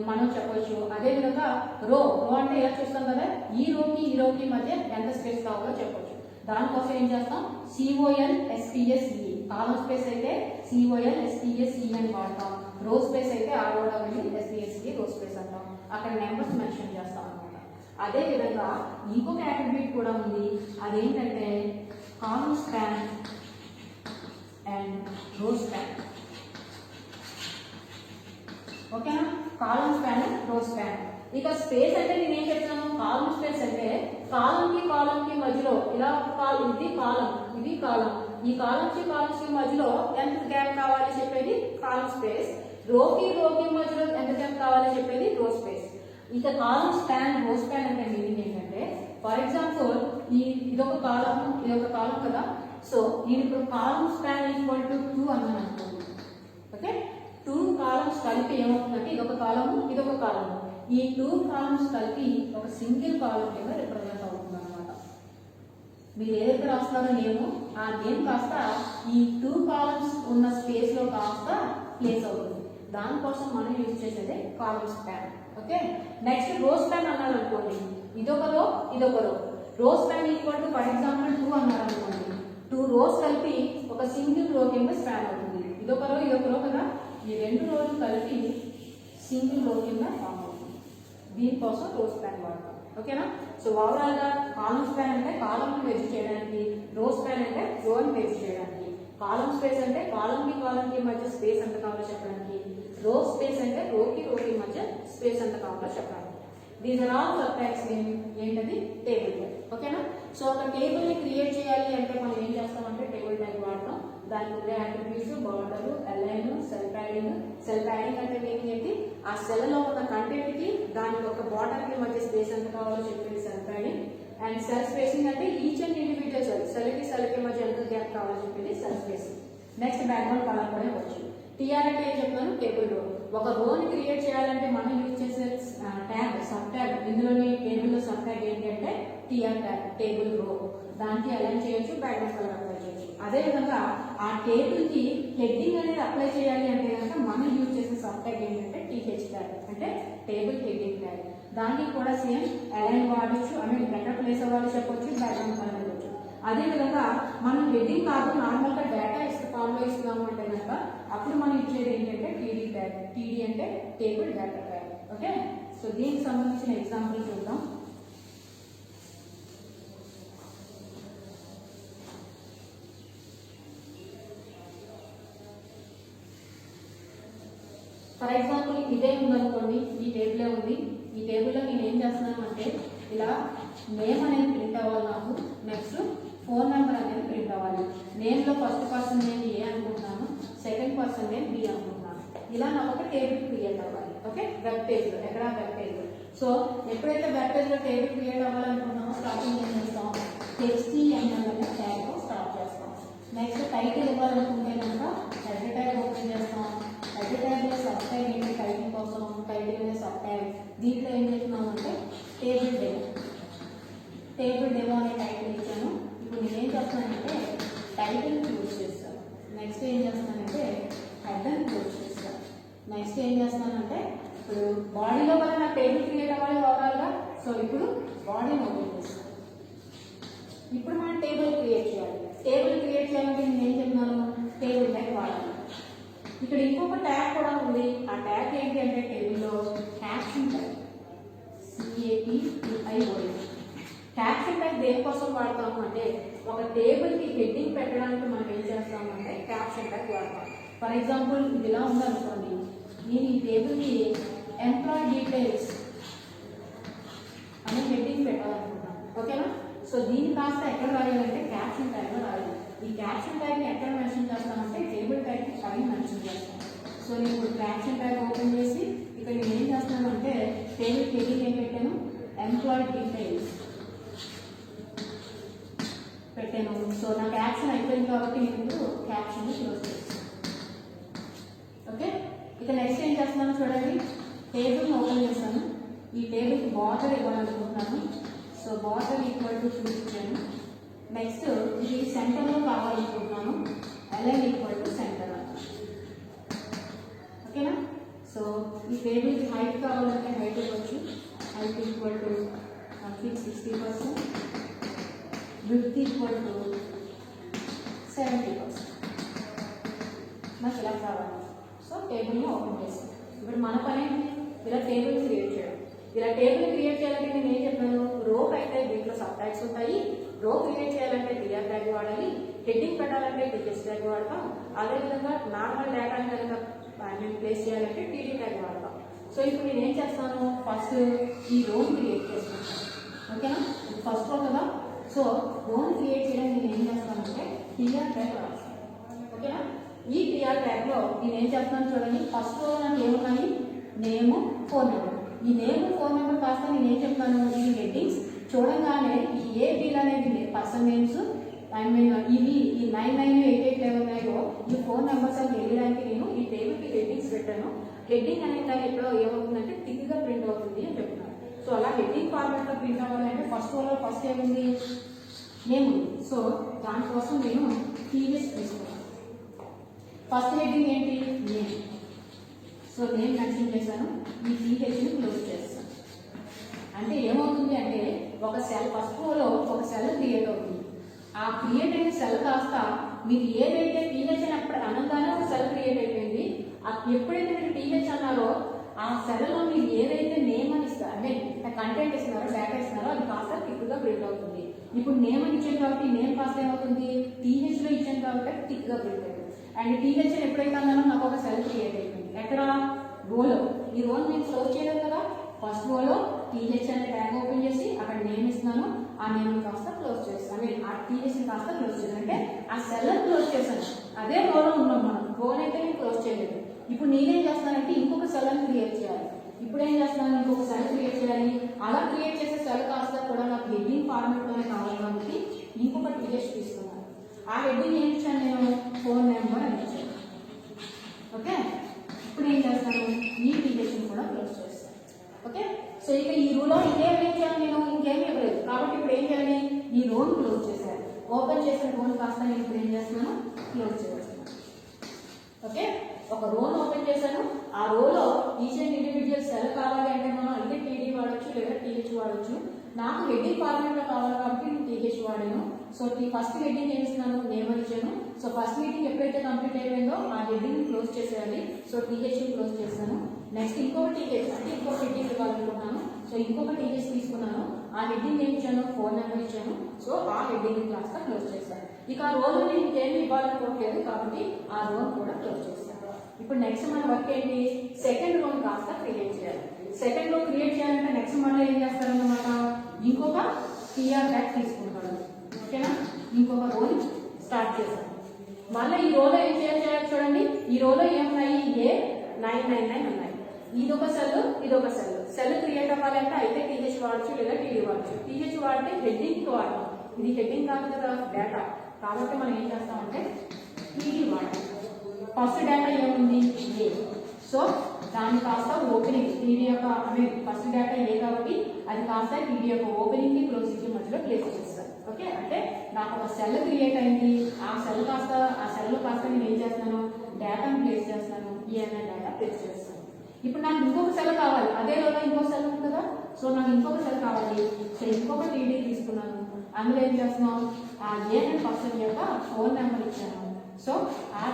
మనం చెప్పవచ్చు. అదే విధంగా రో అంటే ఇలా చూస్తాం కదా, ఈ రోకి మధ్య ఎంత స్పేస్ కావాలో చెప్పొచ్చు. దానికోసం ఏం చేస్తాం, COLSPSE. కాలమ్ స్పేస్ అయితే COLSPSE అని వాడతాం. రో స్పేస్ అయితే ROWSPSE రో స్పేస్ అంటాం. అక్కడ నెంబర్స్ మెన్షన్ చేస్తాం అనమాట. అదే విధంగా ఇంకొక యాట్రిబ్యూట్ కూడా ఉంది, అదేంటంటే కాలమ్ స్పాన్ అండ్ రో స్పాన్. ఓకేనా? కాలమ్ స్పాన్, రో స్పాన్. ఇక స్పేస్ అంటే నేను ఏం చెప్తాను, కాలమ్ స్పేస్ అంటే కాలమ్ కి మధ్యలో ఇలా ఇది కాలం. ఈ కాలమ్స్ కి మధ్యలో ఎంత గ్యాప్ కావాలి చెప్పేది కాలమ్ స్పేస్. రోకి మధ్యలో ఎంత గ్యాప్ కావాలి చెప్పేది రో స్పేస్. ఇక కాలమ్ స్పాన్, రో స్పాన్ అంటే మీనింగ్ ఏంటంటే ఫర్ ఎగ్జాంపుల్ ఇదొక కాలం కదా. సో నేను ఇప్పుడు కాలమ్ స్పాన్ ఈక్వల్ టు 2 అన్నాను అనుకోండి. ఓకే, 2 కాలమ్స్ కలిపి ఏమవుతుందంటే ఇదొక కాలము, ఇదొక కాలము. ఈ 2 కాలమ్స్ కలిపి ఒక సింగిల్ కాలం కింద రిప్రజెంట్ అవుతుంది అనమాట. మీరు ఏదైతే రాస్తున్నారో నేమ్, ఆ నేమ్ కాస్త ఈ 2 కాలమ్స్ ఉన్న స్పేస్ లో కాస్త ప్లేస్ అవుతుంది. దానికోసం మనం యూజ్ చేసేది కాలమ్ స్పాన్. ఓకే, నెక్స్ట్ రో స్పాన్ అన్నారు అనుకోండి, ఇదొక రో, ఇదొక రో. రో span equal to for example 2 అన్నారు అనుకోండి, 2 రోస్ కలిపి ఒక సింగిల్ రో కింద స్పాన్ అవుతుంది. ఇదొక రో కదా, ఈ 2 రోలు కలిపి సింగిల్ రో కింద ఫామ్ అవుతుంది. దీనికోసం రో స్పాన్ వాడతాం. ఓకేనా? సో ఓవరాల్ గా కాలమ్ స్పాన్ అంటే కాలమ్ ని మెజర్ చేయడానికి, రో స్పాన్ అంటే రోని మెజర్ చేయడానికి. కాలమ్ స్పేస్ అంటే కాలమ్ కి మధ్య స్పేస్ ఎంత కావాలో చెప్పడానికి, రో స్పేస్ అంటే రోకి మధ్య స్పేస్ ఎంత కావాలో చెప్పడానికి. దీస్ ఆర్ ఆల్ సబ్ట్రాక్ట్స్ ఏంటది టేబుల్. ఓకేనా? సో ఒక టేబుల్ ని క్రియేట్ చేయాలి అంటే మనం ఏం చేస్తామంటే టేబుల్ ట్యాగ్ వాడతాం. దానికి ఉండే attributes, border, align, cell padding అంటే మీనింగ్ ఏంటి, ఆ సెల్ లో ఉన్న కంటెంట్ కి దానికి ఒక బార్డర్ కి మధ్య స్పేస్ ఎంత కావాలో చెప్పేది cell padding. And cell spacing అంటే ఈచ్ అండ్ ఇండివిజువల్ సెల్ కి మధ్య ఎంత గ్యాప్ కావాలో చెప్పేది cell spacing. Next background colour కూడా వచ్చు. టీఆర్ అంటే ఏం చెప్తాను, టేబుల్ రో. ఒక రోని క్రియేట్ చేయాలంటే మనం యూజ్ చేసే ట్యాగ్, సబ్ ట్యాగ్. ఇందులోని టేబుల్ లో సబ్ ట్యాగ్ ఏంటంటే టీఆర్ ట్యాగ్, టేబుల్ రో. దానికి అలైన్ చేయొచ్చు, బ్యాక్గ్రౌండ్ కలర్ అప్లై చేయొచ్చు. అదేవిధంగా ఆ టేబుల్ కి హెడ్డింగ్ అనేది అప్లై చేయాలి అంటే కనుక మనం యూజ్ చేసే సబ్ ట్యాగ్ ఏంటంటే టీహెచ్ ట్యాగ్, అంటే టేబుల్ హెడ్డింగ్ ట్యాగ్. దానికి కూడా సేమ్ అలైన్ వాడచ్చు, ఎక్కడ ప్లేస్ అవ్వాలో చెప్పొచ్చు, బ్యాక్గ్రౌండ్ కలర్ ఇవ్వచ్చు. అదేవిధంగా మనం హెడ్డింగ్ కాదు నార్మల్ గా డేటా ఇస్తే ఫామ్లో ఇస్తున్నాము అంటే కనుక అప్పుడు మనం ఇచ్చేది ఏంటంటే టీడీ ట్యాగ్. టీడీ అంటే table data tag. Okay, so దీనికి సంబంధించిన ఎగ్జాంపుల్ చూద్దాం. ఫర్ ఎగ్జాంపుల్ ఇదే ఉందనుకోండి, ఈ టేబులే ఉంది. ఈ టేబుల్లో నేను ఏం చేస్తున్నాను అంటే ఇలా నేమ్ అనేది ప్రింట్ అవ్వాలి నాకు, నెక్స్ట్ ఫోన్ నెంబర్ అనేది ప్రింట్ అవ్వాలి. నేమ్లో ఫస్ట్ పర్సన్ నేను ఏ అనుకుంటున్నాను, సెకండ్ పర్సన్ నేను బి అనుకుంటున్నాను. ఇలా నాకు ఒక టేబుల్ క్రియేట్ అవ్వాలి. ఓకే, వెబ్ పేజ్లో, ఎక్కడ వెబ్ పేజ్లో. సో ఎప్పుడైతే వెబ్ పేజ్లో టేబుల్ క్రియేట్ అవ్వాలనుకుంటున్నామో స్టార్టింగ్ ఏం చేస్తాం, HTML అనే ట్యాగ్తో స్టార్ట్ చేస్తాం. నెక్స్ట్ టైటిల్ ఇవ్వాలనుకుంటే కనుక హెడ్ ట్యాగ్ ఓపెన్ చేస్తాం. హెడ్ ట్యాగ్లో సబ్ ట్యాగ్ ఏంటి, టైటిల్ కోసం టైటిల్ సబ్ ట్యాగ్. దీంట్లో ఏం చేస్తున్నాము అంటే టేబుల్ డెమో. టేబుల్ డెమో అనే టైటిల్ ఇచ్చాను. ఇప్పుడు నేను ఏం చేస్తానంటే టైటిల్ క్లోజ్ చేస్తాను. నెక్స్ట్ ఏం చేస్తానంటే హెడర్ క్లోజ్ చేస్తాను. నెక్స్ట్ ఏం చేస్తానంటే ఇప్పుడు బాడీలో కూడా నా టేబుల్ క్రియేట్ అవ్వాలి ఓవరాల్గా. సో ఇప్పుడు బాడీని ఓపెన్ చేస్తాను. ఇప్పుడు మనం టేబుల్ క్రియేట్ చేయాలి. టేబుల్ క్రియేట్ చేయాలంటే నేను ఏం చెప్తున్నాను, టేబుల్ ట్యాగ్ వాడాలి. ఇక్కడ ఇంకొక ట్యాగ్ కూడా ఉంది. ఆ ట్యాగ్ ఏంటి అంటే టేబుల్లో caption tag, CAPTION. Caption tag దేనికోసం వాడతాము అంటే ఒక టేబుల్కి హెడ్డింగ్ పెట్టడానికి మనం ఏం చేస్తాము అంటే క్యాప్షన్ ట్యాగ్ వాడతాం. ఫర్ ఎగ్జాంపుల్ ఇది ఇలా ఉందనుకోండి, నేను ఈ టేబుల్కి ఎంప్లాయ్ డీటెయిల్స్ అని హెడ్డింగ్ పెట్టాలనుకుంటాను. ఓకేనా, సో దీన్ని కాస్త ఎక్కడ రాయాలంటే క్యాప్షన్ ట్యాగ్లో రాయాలి. ఈ క్యాప్షన్ ట్యాగ్ని ఎక్కడ మెన్షన్ చేస్తామంటే టేబుల్ ట్యాగ్కి పైన మెన్షన్ చేస్తాం. సో నేను ఇప్పుడు క్యాప్షన్ ట్యాగ్ ఓపెన్ చేసి ఇక్కడ నేను ఏం చేస్తున్నాను అంటే టేబుల్ హెడ్డింగ్ ఏం పెట్టాను, ఎంప్లాయ్ డీటెయిల్స్ పెట్టాను. సో నా క్యాప్షన్ అయిపోయింది కాబట్టి నేను ఇప్పుడు క్యాప్షన్ క్లోజ్ చేస్తాను. ఓకే, ఇక నెక్స్ట్ ఏం చేస్తున్నాను చూడండి, టేబుల్ని ఓపెన్ చేస్తాను. ఈ టేబుల్కి బార్డర్ ఇవ్వాలనుకుంటున్నాను. సో బార్డర్ ఈక్వల్ టు 2 ఇచ్చాను. నెక్స్ట్ ఇది సెంటర్లో కావాలనుకుంటున్నాను, LN ఈక్వల్ టు సెంటర్. ఓకేనా, సో ఈ టేబుల్కి హైట్ కావాలంటే హైట్ ఇవ్వచ్చు. Height equal to 60%, width equal to 70%. నాకు ఇలా కావాలి. సో టేబుల్ని ఓపెన్ చేస్తాను. ఇప్పుడు మన పని ఏంటి, ఇలా టేబుల్ క్రియేట్ చేయడం. ఇలా టేబుల్ క్రియేట్ చేయాలంటే నేను ఏం చెప్పాను, రోకి అయితే దీంట్లో సబ్ ట్యాగ్స్ ఉంటాయి. రో క్రియేట్ చేయాలంటే TR ట్యాగ్ వాడాలి. హెడ్డింగ్ పెట్టాలంటే TH ట్యాగ్ వాడతాం. అదేవిధంగా నార్మల్ డేటాని కనుక నేను ప్లేస్ చేయాలంటే TD ట్యాగ్ వాడతాం. సో ఇప్పుడు నేను ఏం చేస్తాను, ఫస్ట్ ఈ రోని క్రియేట్ చేసుకుంటాను. ఓకేనా, ఫస్ట్ రో కదా. సో రోని క్రియేట్ చేయడానికి నేను ఏం చేస్తానంటే TR ట్యాగ్ వాడతాను. ఓకేనా, ఈ TR ట్యాగ్లో నేను ఏం చేస్తాను చూడండి, ఫస్ట్ రో నాకు ఏమున్నాయి, నేము, ఫోన్ నెంబర్. ఈ నేమ్ ఫోన్ నెంబర్ కాస్త నేను ఏం చెప్తాను, ఇది హెడ్డింగ్స్. చూడంగానే ఈ A-B అనేది పర్సన్ నేమ్స్, ఇవి ఈ 9988 ఉన్నాయో ఈ ఫోన్ నెంబర్స్ అని తెలియడానికి నేను ఈ టేబుల్కి హెడ్డింగ్స్ పెట్టాను. హెడ్డింగ్ అనేది దాని ఎప్పుడో ఏమవుతుందంటే థిక్గా ప్రింట్ అవుతుంది అని చెప్తున్నాను. సో అలా హెడ్డింగ్ ఫార్మాట్లో ప్రింట్ అవ్వాలంటే ఫస్ట్ ఫస్ట్ ఏముంది, నేమ్ ఉంది. సో దానికోసం నేను TH తీసుకున్నాను. ఫస్ట్ హెడ్డింగ్ ఏంటి, నేమ్. సో నేమ్ మెన్షన్ చేశాను. ఈ THని క్లోజ్ చేస్తాను. అంటే ఏమవుతుంది అంటే ఒక సెల్ ఫస్ట్ రోలో ఒక సెల్ క్రియేట్ అవుతుంది. ఆ క్రియేట్ అయిన సెల్ కాస్త మీకు ఏదైతే TH అని అప్పుడు అనగానే ఒక సెల్ క్రియేట్ అయిపోయింది. ఎప్పుడైతే మీరు TH అన్నారో ఆ సెల్లో మీరు ఏదైతే నేమ్ అని ఇస్తారు, అంటే కంటెంట్ ఇస్తున్నారో డేటా ఇస్తున్నారో అది కాస్త థిక్గా ప్రింట్ అవుతుంది. ఇప్పుడు నేమ్ అని ఇచ్చాను కాబట్టి నేమ్ కాస్త ఏమవుతుంది, THలో ఇచ్చాను కాబట్టి థిక్గా ప్రింట్ అవుతుంది. అండ్ TH అని ఎప్పుడైతే అన్నారో నాకు ఒక సెల్ క్రియేట్ అయిపోయింది. ఎక్కడ, రోలో. ఈ రోని నేను క్లోజ్ చేయలేదు కదా, ఫస్ట్ రోలో TH అనే ట్యాగ్ ఓపెన్ చేసి అక్కడ నేమ్ ఇస్తున్నాను. ఆ నేమ్ కాస్త క్లోజ్ చేస్తాను. ఆ THని కాస్త క్లోజ్ చేశాను. అంటే ఆ సెల్ క్లోజ్ చేశాను. అదే రోలో ఉన్నాం మనం, రోని అయితే నేను క్లోజ్ చేయలేదు. ఇప్పుడు నేనేం చేస్తానంటే ఇంకొక సెల్ అని క్రియేట్ చేయాలి. ఇప్పుడు ఏం చేస్తున్నాను, ఇంకొక సెల్ క్రియేట్ చేయాలి. అలా క్రియేట్ చేసే సెల్ కాస్త కూడా నాకు హెడ్డింగ్ ఫార్మాట్లోనే కావాలి కాబట్టి ఇంకొక TH తీసుకున్నాను. ఆ హెడ్డింగ్ ఏం ఇచ్చాను నేను, ఫోన్ నెంబర్ అని ఇచ్చాను. ఓకే, ఇప్పుడు ఏం చేస్తాను, ఈ THని కూడా క్లోజ్ చేస్తాను. ఓకే, సో ఇక ఈ రోలో ఇంకేం చేయాలి, నేను ఇంకేం ఇవ్వలేదు కాబట్టి ఇప్పుడు ఏం చేయాలి, ఈ రోని క్లోజ్ చేశాను. ఓపెన్ చేసిన రోని కాస్త నేను ఇప్పుడు ఏం చేస్తున్నాను, క్లోజ్ చేస్తున్నాను. ఓకే, ఒక రోని ఓపెన్ చేశాను. ఆ రోలో ఈచ్ అండ్ ఇండివిజువల్ సెల్ కావాలి అంటే మనం అయితే TD వాడచ్చు లేదా TH వాడచ్చు. నాకు హెడ్డింగ్ ఫార్మాట్లో కావాలి కాబట్టి నేను TH వాడాను. సో ఫస్ట్ హెడ్డింగ్ ఏం ఇస్తున్నాను, నేమ్ ఇచ్చాను. సో ఫస్ట్ మీటింగ్ ఎప్పుడైతే కంప్లీట్ అయిపోయిందో ఆ హెడ్డింగ్ క్లోజ్ చేసేయాలి. సో టీహెచ్ క్లోజ్ చేస్తాను. నెక్స్ట్ ఇంకొక టీహెచ్ అంటే ఇంకొక హెడ్డింగ్ ఇవ్వాలనుకుంటున్నాను. సో ఇంకొక టీహెచ్ తీసుకున్నాను. ఆ హెడ్డింగ్ ఏమి ఇచ్చాను, ఫోన్ నెంబర్ ఇచ్చాను. సో ఆ హెడ్డింగ్ క్లాస్ క్లోజ్ చేస్తాను. ఇక ఆ రోజు నేను ఇంకేమి ఇవ్వాలనుకోవట్లేదు కాబట్టి ఆ రోల్ కూడా క్లోజ్ చేస్తాను. ఇప్పుడు నెక్స్ట్ మన వర్క్ ఏంటి, సెకండ్ రోల్ కాస్త క్రియేట్ చేయాలి. సెకండ్ రో క్రియేట్ చేయాలంటే నెక్స్ట్ మనం ఏం చేస్తారన్నమాట, ఇంకొక టీఆర్ ట్యాగ్ తీసుకుంటాడు. ఓకేనా, ఇంకొక రోల్ స్టార్ట్ చేస్తాం. మళ్ళీ ఈ రోలో ఏం చేయాలి చూడండి. ఈ రోలో ఏమున్నాయి, A999 ఉన్నాయి. ఇదొక సెల్, ఇదొక సెల్. సెల్ క్రియేట్ అవ్వాలంటే అయితే టీహెచ్ వాడచ్చు లేదా టీడీ వాడచ్చు. టీహెచ్ వాడితే హెడ్డింగ్ వాడతాం. ఇది హెడ్డింగ్ కాదు కదా డేటా, కాబట్టి మనం ఏం చేస్తామంటే టీడీ వాడతాం. ఫస్ట్ డేటా ఏముంది, ఏ. సో దాన్ని కాస్త ఓపెనింగ్ టీడీ యొక్క ఫస్ట్ డేటా ఏ కాబట్టి అది కాస్త టీడీ యొక్క ఓపెనింగ్ కి క్లోజింగ్ కి మధ్యలో ప్లేస్ చేస్తాను. ఓకే, అంటే నాకు ఒక సెల్ క్రియేట్ అయింది. ఆ సెల్ లో కాస్త నేను ఏం చేస్తున్నాను, డేటాను ప్లేస్ చేస్తాను. ఈ అనే డేటా ప్లేస్ చేస్తాను. ఇప్పుడు నాకు ఇంకొక సెల్ కావాలి, అదే రోజు ఇంకొక సెల్ ఉంది కదా. సో నాకు ఇంకొక సెల్ కావాలి. సో ఇంకొక టీడీ తీసుకున్నాను. అందులో ఏం చేస్తున్నాం, ఆ ఏ అనే పర్సన్ యొక్క ఫోన్ నెంబర్ ఇచ్చాను. సో ఆ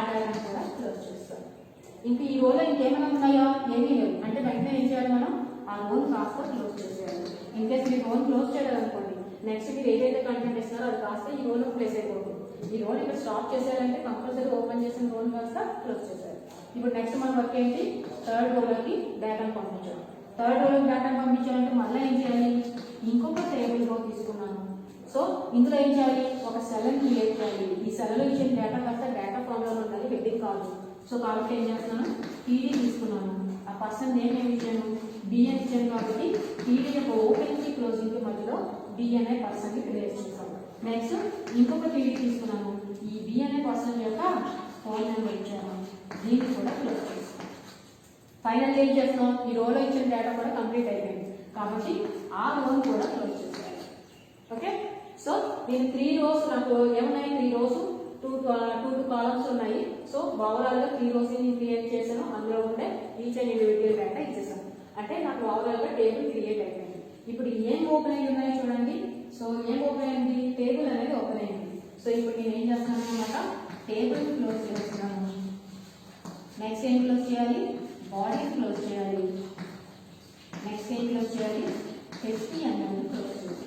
డేటాను కూడా క్లోజ్ చేస్తాను. ఇంకా ఈ రోలో ఇంకేమైనా ఉన్నాయో, ఏమీ లేవు అంటే వెంటనే ఏం చేయాలి, మనం ఆ రోల్ కాస్త క్లోజ్ చేసేయాలి. ఇన్కేస్ మీరు రోల్ క్లోజ్ చేయలేదనుకోండి, నెక్స్ట్ మీరు ఏదైతే కంటెంట్ ఇస్తున్నారో అది కాస్త ఈ రోల్ ప్లేస్ అయిపోతుంది. ఈ రోల్ ఇక్కడ స్టాప్ చేసేయాలంటే కంపల్సరీ ఓపెన్ చేసిన రోల్ కాస్త క్లోజ్ చేసేయాలి. ఇప్పుడు నెక్స్ట్ మన వర్క్ ఏంటి, థర్డ్ రోలోకి డేటాను పంపించాలి. థర్డ్ రోలోకి డేటాను పంపించాలంటే మళ్ళీ ఏం చేయాలి, ఇంకొక టేబుల్ రో తీసుకున్నాను. సో ఇందులో ఏం చేయాలి, ఒక సెల్ క్రియేట్ చేయాలి. ఈ సెల్లో ఇచ్చిన డేటా కాస్త డేటా ఫామ్ లో ఉండాలి, హెడ్డింగ్ కాదు. సో కాబట్టి ఏం చేస్తున్నాను, టీడీ తీసుకున్నాను. ఆ పర్సన్ నేమ్ ఏమి ఇచ్చాను, బి అని ఇచ్చాను. కాబట్టి టీడీ యొక్క ఓపెనింగ్ కి క్లోజింగ్ కి మధ్యలో బి అనే పర్సన్ కి క్రియేట్ చేస్తాను. నెక్స్ట్ ఇంకొక టీడీ తీసుకున్నాను. ఈ బి అనే పర్సన్ యొక్క ఫోన్ నెంబర్ ఇచ్చాను. దీన్ని కూడా క్లోజ్ చేస్తాను. ఫైనల్ ఏం చేస్తున్నాం, ఈ రోలో ఇచ్చిన డేటా కూడా కంప్లీట్ అయిపోయింది కాబట్టి ఆ రోల్ కూడా క్లోజ్ చేస్తాను. ఓకే, సో దీని 3 రోస్ నాకు ఏమున్నాయి, 3 రోస్ 2 కాలమ్స్ ఉన్నాయి. సో ఓవరాల్ గా 3 రోస్ ని క్రియేట్ చేశాను. అందులో ఉండే ఈచ్ అండ్ ఇండివిజువల్ డేటా ఇచ్చేసాను. అంటే నాకు ఓవరాల్ గా టేబుల్ క్రియేట్ అయిపోయింది. ఇప్పుడు ఏం ఓపెన్ అయ్యి ఉన్నాయి చూడండి. సో ఏం ఓపెన్ అయింది, టేబుల్ అనేది ఓపెన్ అయింది. సో ఇప్పుడు నేను ఏం చేస్తున్నాను అనమాట, టేబుల్ క్లోజ్ చేస్తున్నాను. నెక్స్ట్ ఏం క్లోజ్ చేయాలి, బాడీ క్లోజ్ చేయాలి. నెక్స్ట్ ఏం క్లోజ్ చేయాలి, హెచ్పి అనేది క్లోజ్ చేయాలి.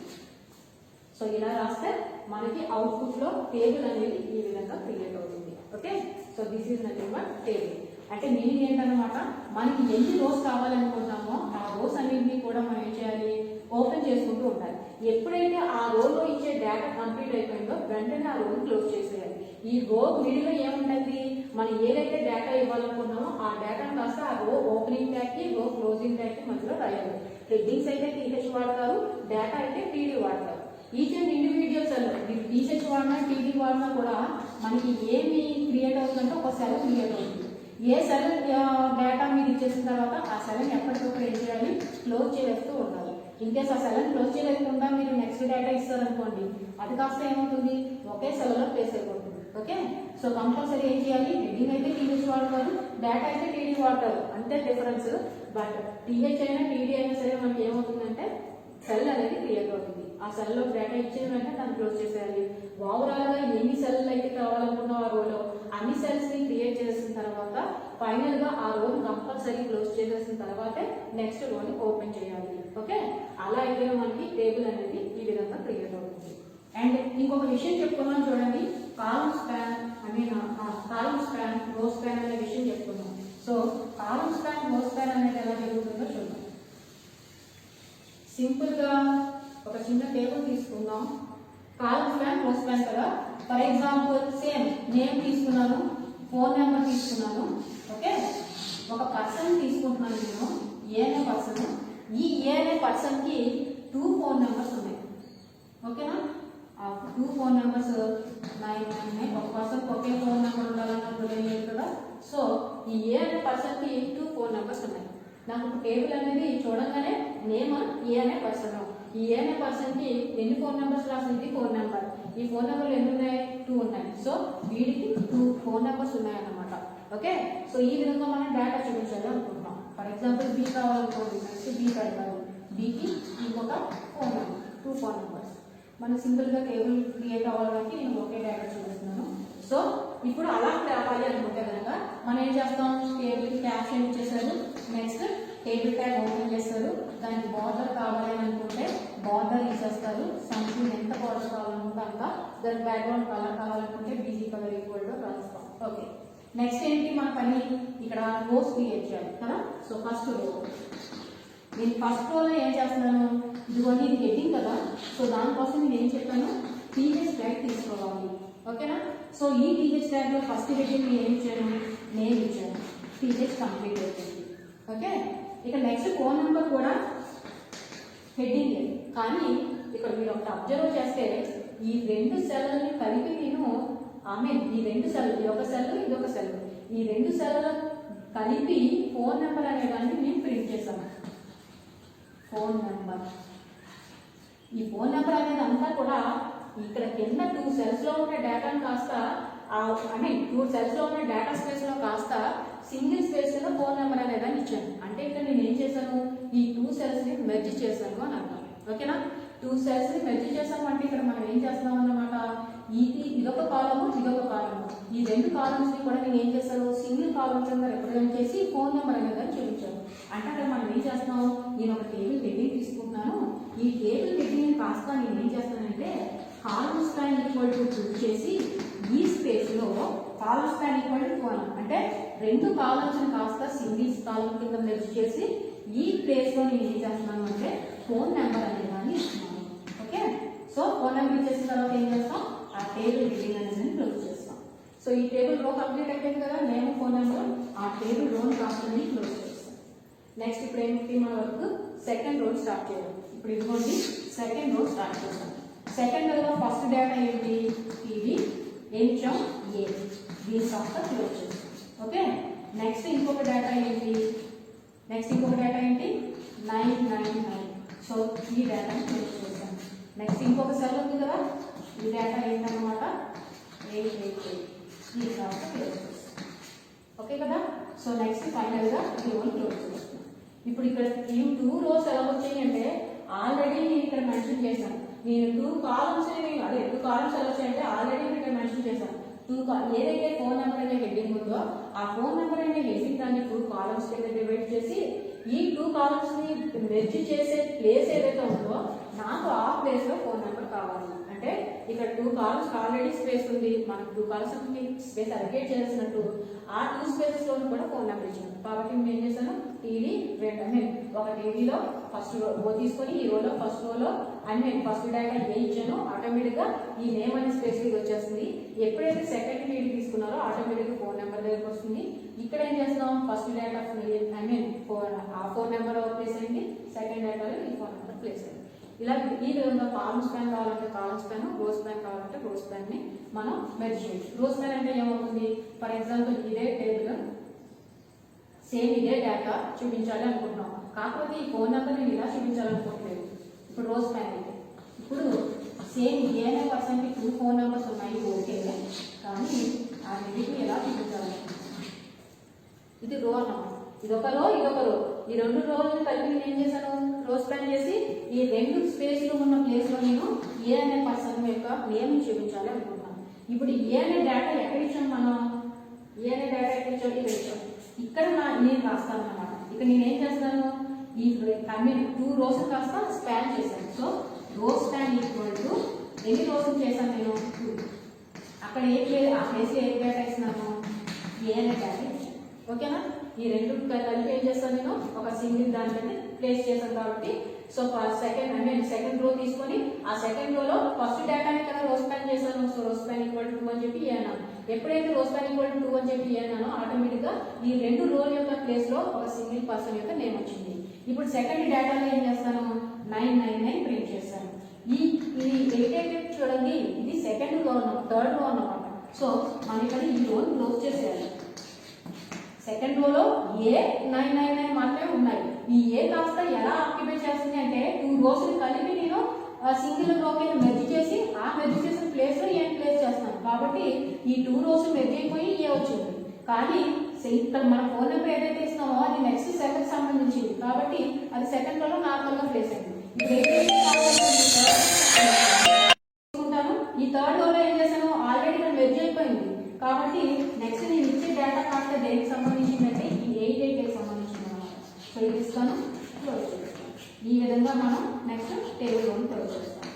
సో ఇలా రాస్తే మనకి అవుట్పుట్ లో టేబుల్ అనేది ఈ విధంగా క్రియేట్ అవుతుంది. Okay, so this is nothing but table. అంటే మీనింగ్ ఏంటన్నమాట, మనకి ఎన్ని రోస్ కావాలనుకుంటామో ఆ రోస్ అన్నింటినీ కూడా మనం ఏం చేయాలి, ఓపెన్ చేసుకుంటూ ఉండాలి. ఎప్పుడైతే ఆ రోలో ఇచ్చే డేటా కంప్లీట్ అయిపోయిందో వెంటనే ఆ రోని క్లోజ్ చేసేయాలి. ఈ రో మిడిల్ లో ఏముంటుంది, మనం ఏదైతే డేటా ఇవ్వాలనుకున్నామో ఆ డేటాను కాస్త ఆ రో ఓపెనింగ్ ట్యాగ్ కి రో క్లోజింగ్ ట్యాగ్ కి మధ్యలో రాయాలి. హెడ్డింగ్స్ అయితే టీహెచ్ వాడతారు, డేటా అయితే టీడీ వాడతారు. Each and individual cell TH వాడినా టీడీ వాడినా కూడా మనకి ఏమి క్రియేట్ అవుతుందంటే ఒక సెల్ క్రియేట్ అవుతుంది. ఏ సెల్ డేటా మీరు ఇచ్చేసిన తర్వాత ఆ సెల్ని ఎప్పటికప్పుడు ఏం చేయాలి, క్లోజ్ చేస్తూ ఉండాలి. ఇన్కేస్ ఆ సెల్ని క్లోజ్ చేయలేకుండా మీరు నెక్స్ట్ డేటా ఇస్తారనుకోండి, అది కాస్త ఏమవుతుంది, ఒకే సెల్లో ప్లేస్ అయిపోతుంది. ఓకే, సో కంపల్సరీ ఏం చేయాలి, హెడ్డింగ్ అయితే టీహెచ్ వాడతారు, డేటా అయితే టీడీ వాడతారు, అంతే డిఫరెన్స్. బట్ టీహెచ్ అయినా టీడీ అయినా సరే మనకి ఏమవుతుందంటే సెల్ అనేది క్రియేట్ అవుతుంది. ఆ సెల్ లో డేటా ఇచ్చిన వెంటనే దాన్ని క్లోజ్ చేసేయాలి. ఓవరాల్ గా ఎన్ని సెల్ అయితే కావాలనుకున్నావు ఆ రోలో అన్ని సెల్స్ ని క్రియేట్ చేసిన తర్వాత ఫైనల్ గా ఆ రోని కంపల్సరీ క్లోజ్ చేసేసిన తర్వాతే నెక్స్ట్ రోని ఓపెన్ చేయాలి. ఓకే, అలా అయితే మనకి టేబుల్ అనేది ఈ విధంగా క్రియేట్ అవుతుంది. అండ్ ఇంకొక విషయం చెప్పుకున్నాం చూడండి, కాలమ్ స్పాన్ కాలమ్ స్పాన్ రో స్పాన్ అనే విషయం చెప్పుకున్నాం. సో కాలమ్ స్పాన్ రో స్పాన్ అనేది ఎలా జరుగుతుందో చూద్దాం. సింపుల్ గా ఒక చిన్న టేబుల్ తీసుకుందాం. కాలమ్ స్పాన్ రో స్పాన్ కదా. ఫర్ ఎగ్జాంపుల్ సేమ్ నేమ్ తీసుకున్నాను, ఫోన్ నెంబర్ తీసుకున్నాను. ఓకే, ఒక పర్సన్ తీసుకుంటున్నాను నేను, ఏ అనే పర్సన్. ఈ ఏ అనే పర్సన్ కి 2 ఫోన్ నెంబర్స్ ఉన్నాయి. ఓకేనా, ఆ 2 ఫోన్ నెంబర్స్ 999. ఒక పర్సన్ ఒకే ఫోన్ నెంబర్ ఉండాలన్నప్పుడు లేదు కదా. సో ఈ ఏ అనే పర్సన్ కి 2 ఫోన్ నెంబర్స్ ఉన్నాయి. నాకు టేబుల్ అనేది చూడంగానే నేమ్ ఏ అనే పర్సన్, ఈ ఏ అనే పర్సన్ కి ఎన్ని ఫోన్ నెంబర్స్ రాసింది, ఫోన్ నెంబర్. ఈ ఫోన్ నెంబర్లు ఎన్ని ఉన్నాయి, 2 ఉన్నాయి. సో వీడికి 2 ఫోన్ నెంబర్స్ ఉన్నాయన్నమాట. ఓకే, సో ఈ విధంగా మనం డేటా చూపించాలి అనుకుంటున్నాం. ఫర్ ఎగ్జాంపుల్ బి కావాలనుకోండి, నెక్స్ట్ బి పెడతారు. బికి ఇంకొక ఫోన్ నెంబర్, 2 ఫోన్ నెంబర్స్. మన సింపుల్ గా టేబుల్ క్రియేట్ అవ్వడానికి నేను ఒకే డేటా చూపిస్తున్నాను. సో ఇప్పుడు అలా రావాలి అనుకుంటే కనుక మనం ఏం చేస్తాం, టేబుల్ క్యాప్షన్ ఇచ్చేసారు, నెక్స్ట్ టేబుల్ ట్యాగ్ ఓపెన్ చేస్తారు, దానికి బార్డర్ కావాలి అని అనుకుంటే బార్డర్ ఇచ్చేస్తారు, సంథింగ్ ఎంత బార్డర్ కావాలనుకుంటే అంత, దానికి బ్యాక్గ్రౌండ్ కలర్ కావాలనుకుంటే బీజీ కలర్ ఈక్వల్ టు రాస్తాం. ఓకే, నెక్స్ట్ ఏంటి మన పని, ఇక్కడ రోస్ క్రియేట్ చేయాలి కదా. సో ఫస్ట్ రో, నేను ఫస్ట్ రోలో ఏం చేస్తున్నాను, ఇదిగోండి ఇది హెడ్డింగ్ కదా, సో దానికోసం నేను ఏం చెప్పాను, టీహెచ్ ట్యాగ్ తీసుకోవాలి. ఓకేనా, సో ఈ టీహెచ్ ట్యాగ్ లో ఫస్ట్ హెడ్డింగ్ నేను ఏం ఇచ్చాను, నేమ్ ఇచ్చాను, టీహెచ్ కంప్లీట్ అయిపోయింది. ఓకే, ఇక నెక్స్ట్ ఫోన్ నెంబర్ కూడా హెడ్డింగ్, కానీ ఇక్కడ మీరు ఒకటి అబ్జర్వ్ చేస్తే ఈ రెండు సెల్లని కలిపి నేను ఈ రెండు సెల్, ఇది ఒక సెల్ ఇది ఒక సెల్, ఈ రెండు సెల్ కలిపి ఫోన్ నెంబర్ అనే దాన్ని నేను ప్రింట్ చేశాను. ఫోన్ నెంబర్, ఈ ఫోన్ నెంబర్ అనేది అంతా కూడా ఇక్కడ కింద 2 సెల్స్ లో ఉండే డేటాను కాస్త 2 సెల్స్ లో ఉండే డేటా స్పేస్ లో కాస్త సింగిల్ స్పేస్ లో ఫోన్ నెంబర్ అనేదాన్ని ఇచ్చాను. అంటే ఇక్కడ నేను ఏం చేశాను, ఈ 2 సెల్స్ ని మెర్జ్ చేశాను అని అంటాను. ఓకేనా, 2 సెల్స్ ని మెర్జ్ చేశాను అంటే ఇక్కడ మనం ఏం చేస్తున్నాం అన్నమాట, ఇదొక కాలము ఇదొక కాలము, ఈ రెండు కాలమ్స్ ని కూడా నేను ఏం చేశాను, సింగిల్ కాలమ్ కింద రిప్రజెంట్ చేసి ఫోన్ నెంబర్ అనేదాన్ని చూపించాను. అంటే అక్కడ మనం ఏం చేస్తున్నాం, నేను ఒక టేబుల్ హెడ్డింగ్ తీసుకుంటున్నాను, ఈ టేబుల్ హెడ్డింగ్ కాస్త నేను ఏం చేస్తానంటే కాలమ్ స్పాన్ ఈక్వల్ టు 2 చేసి ఈ స్పేస్ లో కాలమ్ స్పాన్ ఈక్వల్ టు 1, అంటే రెండు కాలమ్స్ ని కాస్త సింగిల్స్ కాలమ్ కింద మెర్జ్ చేసి ఈ ప్లేస్ లో నేను ఏం చేస్తున్నాను అంటే ఫోన్ నెంబర్ అనే దాన్ని ఇస్తున్నాను. ఓకే, సో ఫోన్ నెంబర్ ఇచ్చేసిన తర్వాత ఏం చేస్తాం, ఆ టేబుల్ హెడ్డింగ్ అనేది క్లోజ్ చేస్తాం. సో ఈ టేబుల్ రో కంప్లీట్ అయిపోయింది కదా, నేమ్ ఫోన్ నెంబర్, ఆ టేబుల్ రోని కాస్త క్లోజ్ చేస్తాం. నెక్స్ట్ ఇప్పుడు ఏంటి మన వర్క్, సెకండ్ రో స్టార్ట్ చేయాలి. ఇప్పుడు ఇదిగోండి సెకండ్ రో స్టార్ట్ చేస్తాం. సెకండ్ రో ఫస్ట్ డేటా ఏంటి, ఇది ఏంచాం ఏ, దీని కాస్త క్లోజ్ చేస్తాం. ఓకే, నెక్స్ట్ ఇంకొక డేటా ఏంటి, 999, సో ఈ డేటాని క్లోజ్ చేస్తాం. నెక్స్ట్ ఇంకొక సెల్ ఉంది కదా, ఈ డేటా ఏంటన్నమాట 888, ఈ కాస్త క్లోజ్ చేస్తాం. ఓకే కదా, సో నెక్స్ట్ ఫైనల్ గా ఈ రోని క్లోజ్ చేస్తాం. ఇప్పుడు ఇక్కడ ఈ 2 రోస్ ఎలా వచ్చాయి అంటే ఆల్రెడీ నేను ఇక్కడ మెన్షన్ చేశాను, నేను 2 కాలమ్స్ అదే 2 కాలమ్స్ ఎలా వచ్చాయంటే ఆల్రెడీ నేను ఇక్కడ మెన్షన్ చేశాను. ఏదైతే ఫోన్ నెంబర్ అనే హెడ్డింగ్ ఉందో ఆ ఫోన్ నెంబర్ అనే హెడ్డింగ్ దాన్ని 2 కాలమ్స్ కింద డివైడ్ చేసి ఈ 2 కాలమ్స్ ని మెర్జ్ చేసే ప్లేస్ ఏదైతే ఉందో నాకు ఆ ప్లేస్ లో ఫోన్ నెంబర్ కావాలి. అంటే ఇక్కడ 2 కాలమ్స్ ఆల్రెడీ స్పేస్ ఉంది, మనకు 2 కాలమ్స్ స్పేస్ అలొకేట్ చేసినట్టు ఆ 2 స్పేసెస్ లో కూడా ఫోన్ నెంబర్ ఇచ్చాను. కాబట్టి నేను ఏం చేశాను, టీడీ ఒక టీడీలో ఫస్ట్ రో తీసుకొని ఈ రోలో ఫస్ట్ రోలో ఫస్ట్ డేటా ఏ ఇచ్చానో ఆటోమేటిక్ గా ఈ నేమ్ అనే స్పేస్ కి వచ్చేస్తుంది. ఎప్పుడైతే సెకండ్ టీడీ తీసుకున్నారో ఆటోమేటిక్ గా ఫోన్ నెంబర్ దగ్గరకు వస్తుంది. ఇక్కడ ఏం చేస్తున్నాం, ఫస్ట్ డేటా ఆ ఫోన్ నెంబర్ ప్లేస్ అయింది, సెకండ్ డేటాలో ఈ ఫోన్ నెంబర్ ప్లేస్ అయింది. ఇలా ఈ విధంగా కాలమ్ స్పాన్ కావాలంటే కాలమ్ స్పాన్, రో స్పాన్ కావాలంటే రో స్పాన్ ని మనం మెర్జ్ చేయొచ్చు. రో స్పాన్ అంటే ఏమవుతుంది, ఫర్ ఎగ్జాంపుల్ ఇదే టేబుల్ సేమ్ ఇదే డేటా చూపించాలి అనుకుంటున్నాం, కాకపోతే ఈ ఫోన్ నెంబర్ నేను ఇలా చూపించాలనుకోవట్లేదు. ఇప్పుడు రో స్పాన్ అయితే ఇప్పుడు సేమ్ ఏనే పర్సన్కి 2 ఫోన్ నెంబర్స్ ఉన్నాయి ఓకే, కానీ ఆ రెండింటిని ఎలా చూపించాలనుకుంటున్నాను, ఇది రో అన్నమాట, ఇదొక రో ఇదొక రో, ఈ 2 రోలను కలిపి నేను ఏం చేశాను, రో స్పాన్ చేసి ఈ 2 స్పేస్లు ఉన్న ప్లేస్ లో నేను ఏ అనే పర్సన్ యొక్క నేమ్ చూపించాలి అనుకుంటున్నాను. ఇప్పుడు ఏ అనే డేటా ఎక్కడ ఇచ్చాను, మనం ఏ అనే డేటా ఎక్కడ ఇచ్చాము, ఇక్కడ ఇచ్చాము, ఇక్కడ నేను రాస్తాను అన్నమాట. ఇక్కడ నేను ఏం చేస్తాను, ఈ 2 రోస్ కాస్త స్పాన్ చేశాను. సో రో స్పాన్ ఈక్వల్ టు ఎన్ని రోస్ చేశాను నేను 2, అక్కడ ఏ ప్లేస్ ఆ ప్లేస్ ఏ డేటా ఇస్తున్నాను, ఏ అనే డేటా ఇచ్చాను. ఓకేనా, ఈ 2 కలిపి ఏం చేస్తాను నేను ఒక సింగిల్ దానికైతే ప్లేస్ చేశాను. కాబట్టి సో సెకండ్ రో తీసుకొని ఆ సెకండ్ రోలో ఫస్ట్ డేటాని కదా రో స్పాన్ చేశాను. సో రో స్పాన్ ఈక్వల్ టు 2 అని చెప్పి ఏ అన్నాను. ఎప్పుడైతే రో స్పాన్ ఈక్వల్ టు 2 అని చెప్పి ఏ అన్నానో ఆటోమేటిక్ గా ఈ 2 రోల్ యొక్క ప్లేస్ లో ఒక సింగిల్ పర్సన్ యొక్క నేమ్ వచ్చింది. ఇప్పుడు సెకండ్ డేటాలో ఏం చేస్తాను, 999 ప్రింట్ చేస్తాను. ఈ 88 చూడండి, ఇది సెకండ్ రో థర్డ్ రో అన్నమాట. సో మనం ఇక్కడ ఈ రోని క్లోజ్ చేసేయాలి. సెకండ్ రోలో ఏ 999 మాత్రమే ఉన్నాయి. ఈ ఏ కాస్త ఎలా ఆక్యుపై చేస్తుంది అంటే 2 రోస్ కలిపి నేను సింగిల్ రో కింద మెర్జ్ చేసి ఆ మెర్జ్ చేసిన ప్లేస్ లో ఏ ప్లేస్ చేస్తాను. కాబట్టి ఈ 2 రోస్ మెర్జ్ అయిపోయి ఏ వచ్చింది. కానీ ఇక్కడ మన ఫోన్ నెంబర్ ఏదైతే ఇస్తామో అది నెక్స్ట్ సెకండ్ సంబంధించింది, కాబట్టి అది సెకండ్ రోలో నార్మల్ గా ప్లేస్ అయింది. ఈ థర్డ్ రోలో ఏం చేశాను, ఆల్రెడీ ఇక్కడ మెర్జ్ అయిపోయింది. దేనికి సంబంధించిందంటే ఈ 8 సంబంధించింది అనమాట. సో ఇది ఇస్తాను, క్లోజ్ చేస్తాను. ఈ విధంగా మనం నెక్స్ట్ టేబుల్ 1 క్లోజ్ చేస్తాం.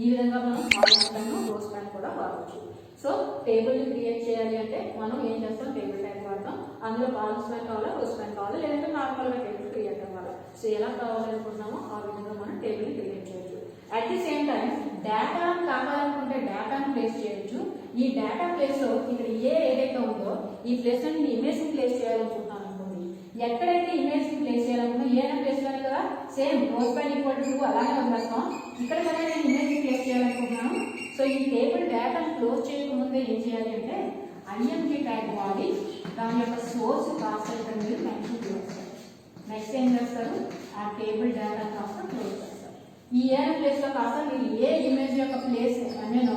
ఈ విధంగా మనం కాలమ్ స్పాన్, రో స్పాన్ కూడా వాడవచ్చు. సో టేబుల్ క్రియేట్ చేయాలి అంటే మనం ఏం చేస్తాం, టేబుల్ టైప్ వాడతాం. అందులో కాలమ్ స్పాన్ కావాలా, రో స్పాన్ కావాలా, లేదంటే నార్మల్గా టేబుల్ క్రియేట్ అవ్వాలా. సో ఎలా కావాలనుకుంటున్నామో ఆ విధంగా మనం టేబుల్ క్రియేట్ చేయొచ్చు. At the same time data కావాలనుకుంటే డేటాను ప్లేస్ చేయొచ్చు. ఈ డేటా ప్లేస్ లో ఇక్కడ ఏదైతే ఉందో ఈ ప్లేస్ లో నేను ఇమేజ్ ని ప్లేస్ చేయాలనుకుంటున్నాను అనుకోండి. ఎక్కడైతే ఇమేజ్ ని ప్లేస్ చేయాలనుకున్నా ఏదైనా ప్లేస్ లోనే కదా, సేమ్ రో స్పాన్ ఈక్వల్ టు అలానే వదిలేస్తాం. ఇక్కడ కదా నేను ఇమేజ్ ని ప్లేస్ చేయాలనుకుంటున్నాను. సో ఈ టేబుల్ డేటాను క్లోజ్ చేయకముందే ఏం చేయాలి అంటే ఐఎంపీ ట్యాగ్ వాడి దాని యొక్క సోర్స్ కాస్త ఇక్కడ మీరు మెన్షన్ చేస్తారు. నెక్స్ట్ ఏం చేస్తారు, ఆ టేబుల్ డేటా కాస్త క్లోజ్ చేస్తారు. ఈ ఏదైనా ప్లేస్ లో కాస్త మీరు ఏ ఇమేజ్ యొక్క ప్లేస్ నేను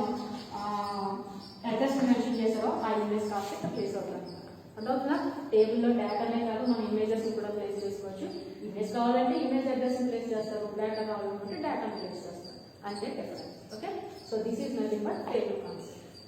అడ్రస్ మెన్షన్ చేశారో ఆ ఇమేజ్ కాస్త ఇక్కడ ప్లేస్ అవుతుంది. అర్థవుతుందా? టేబుల్లో డేటానే కాదు మనం ఇమేజెస్ కూడా ప్లేస్ చేసుకోవచ్చు. ఇమేజ్ కావాలంటే ఇమేజ్ అడ్రస్ ప్లేస్ చేస్తారు, డేటా కావాలంటే డేటాను ప్లేస్ చేస్తారు. అంతే difference. Okay, so this is nothing but table concept.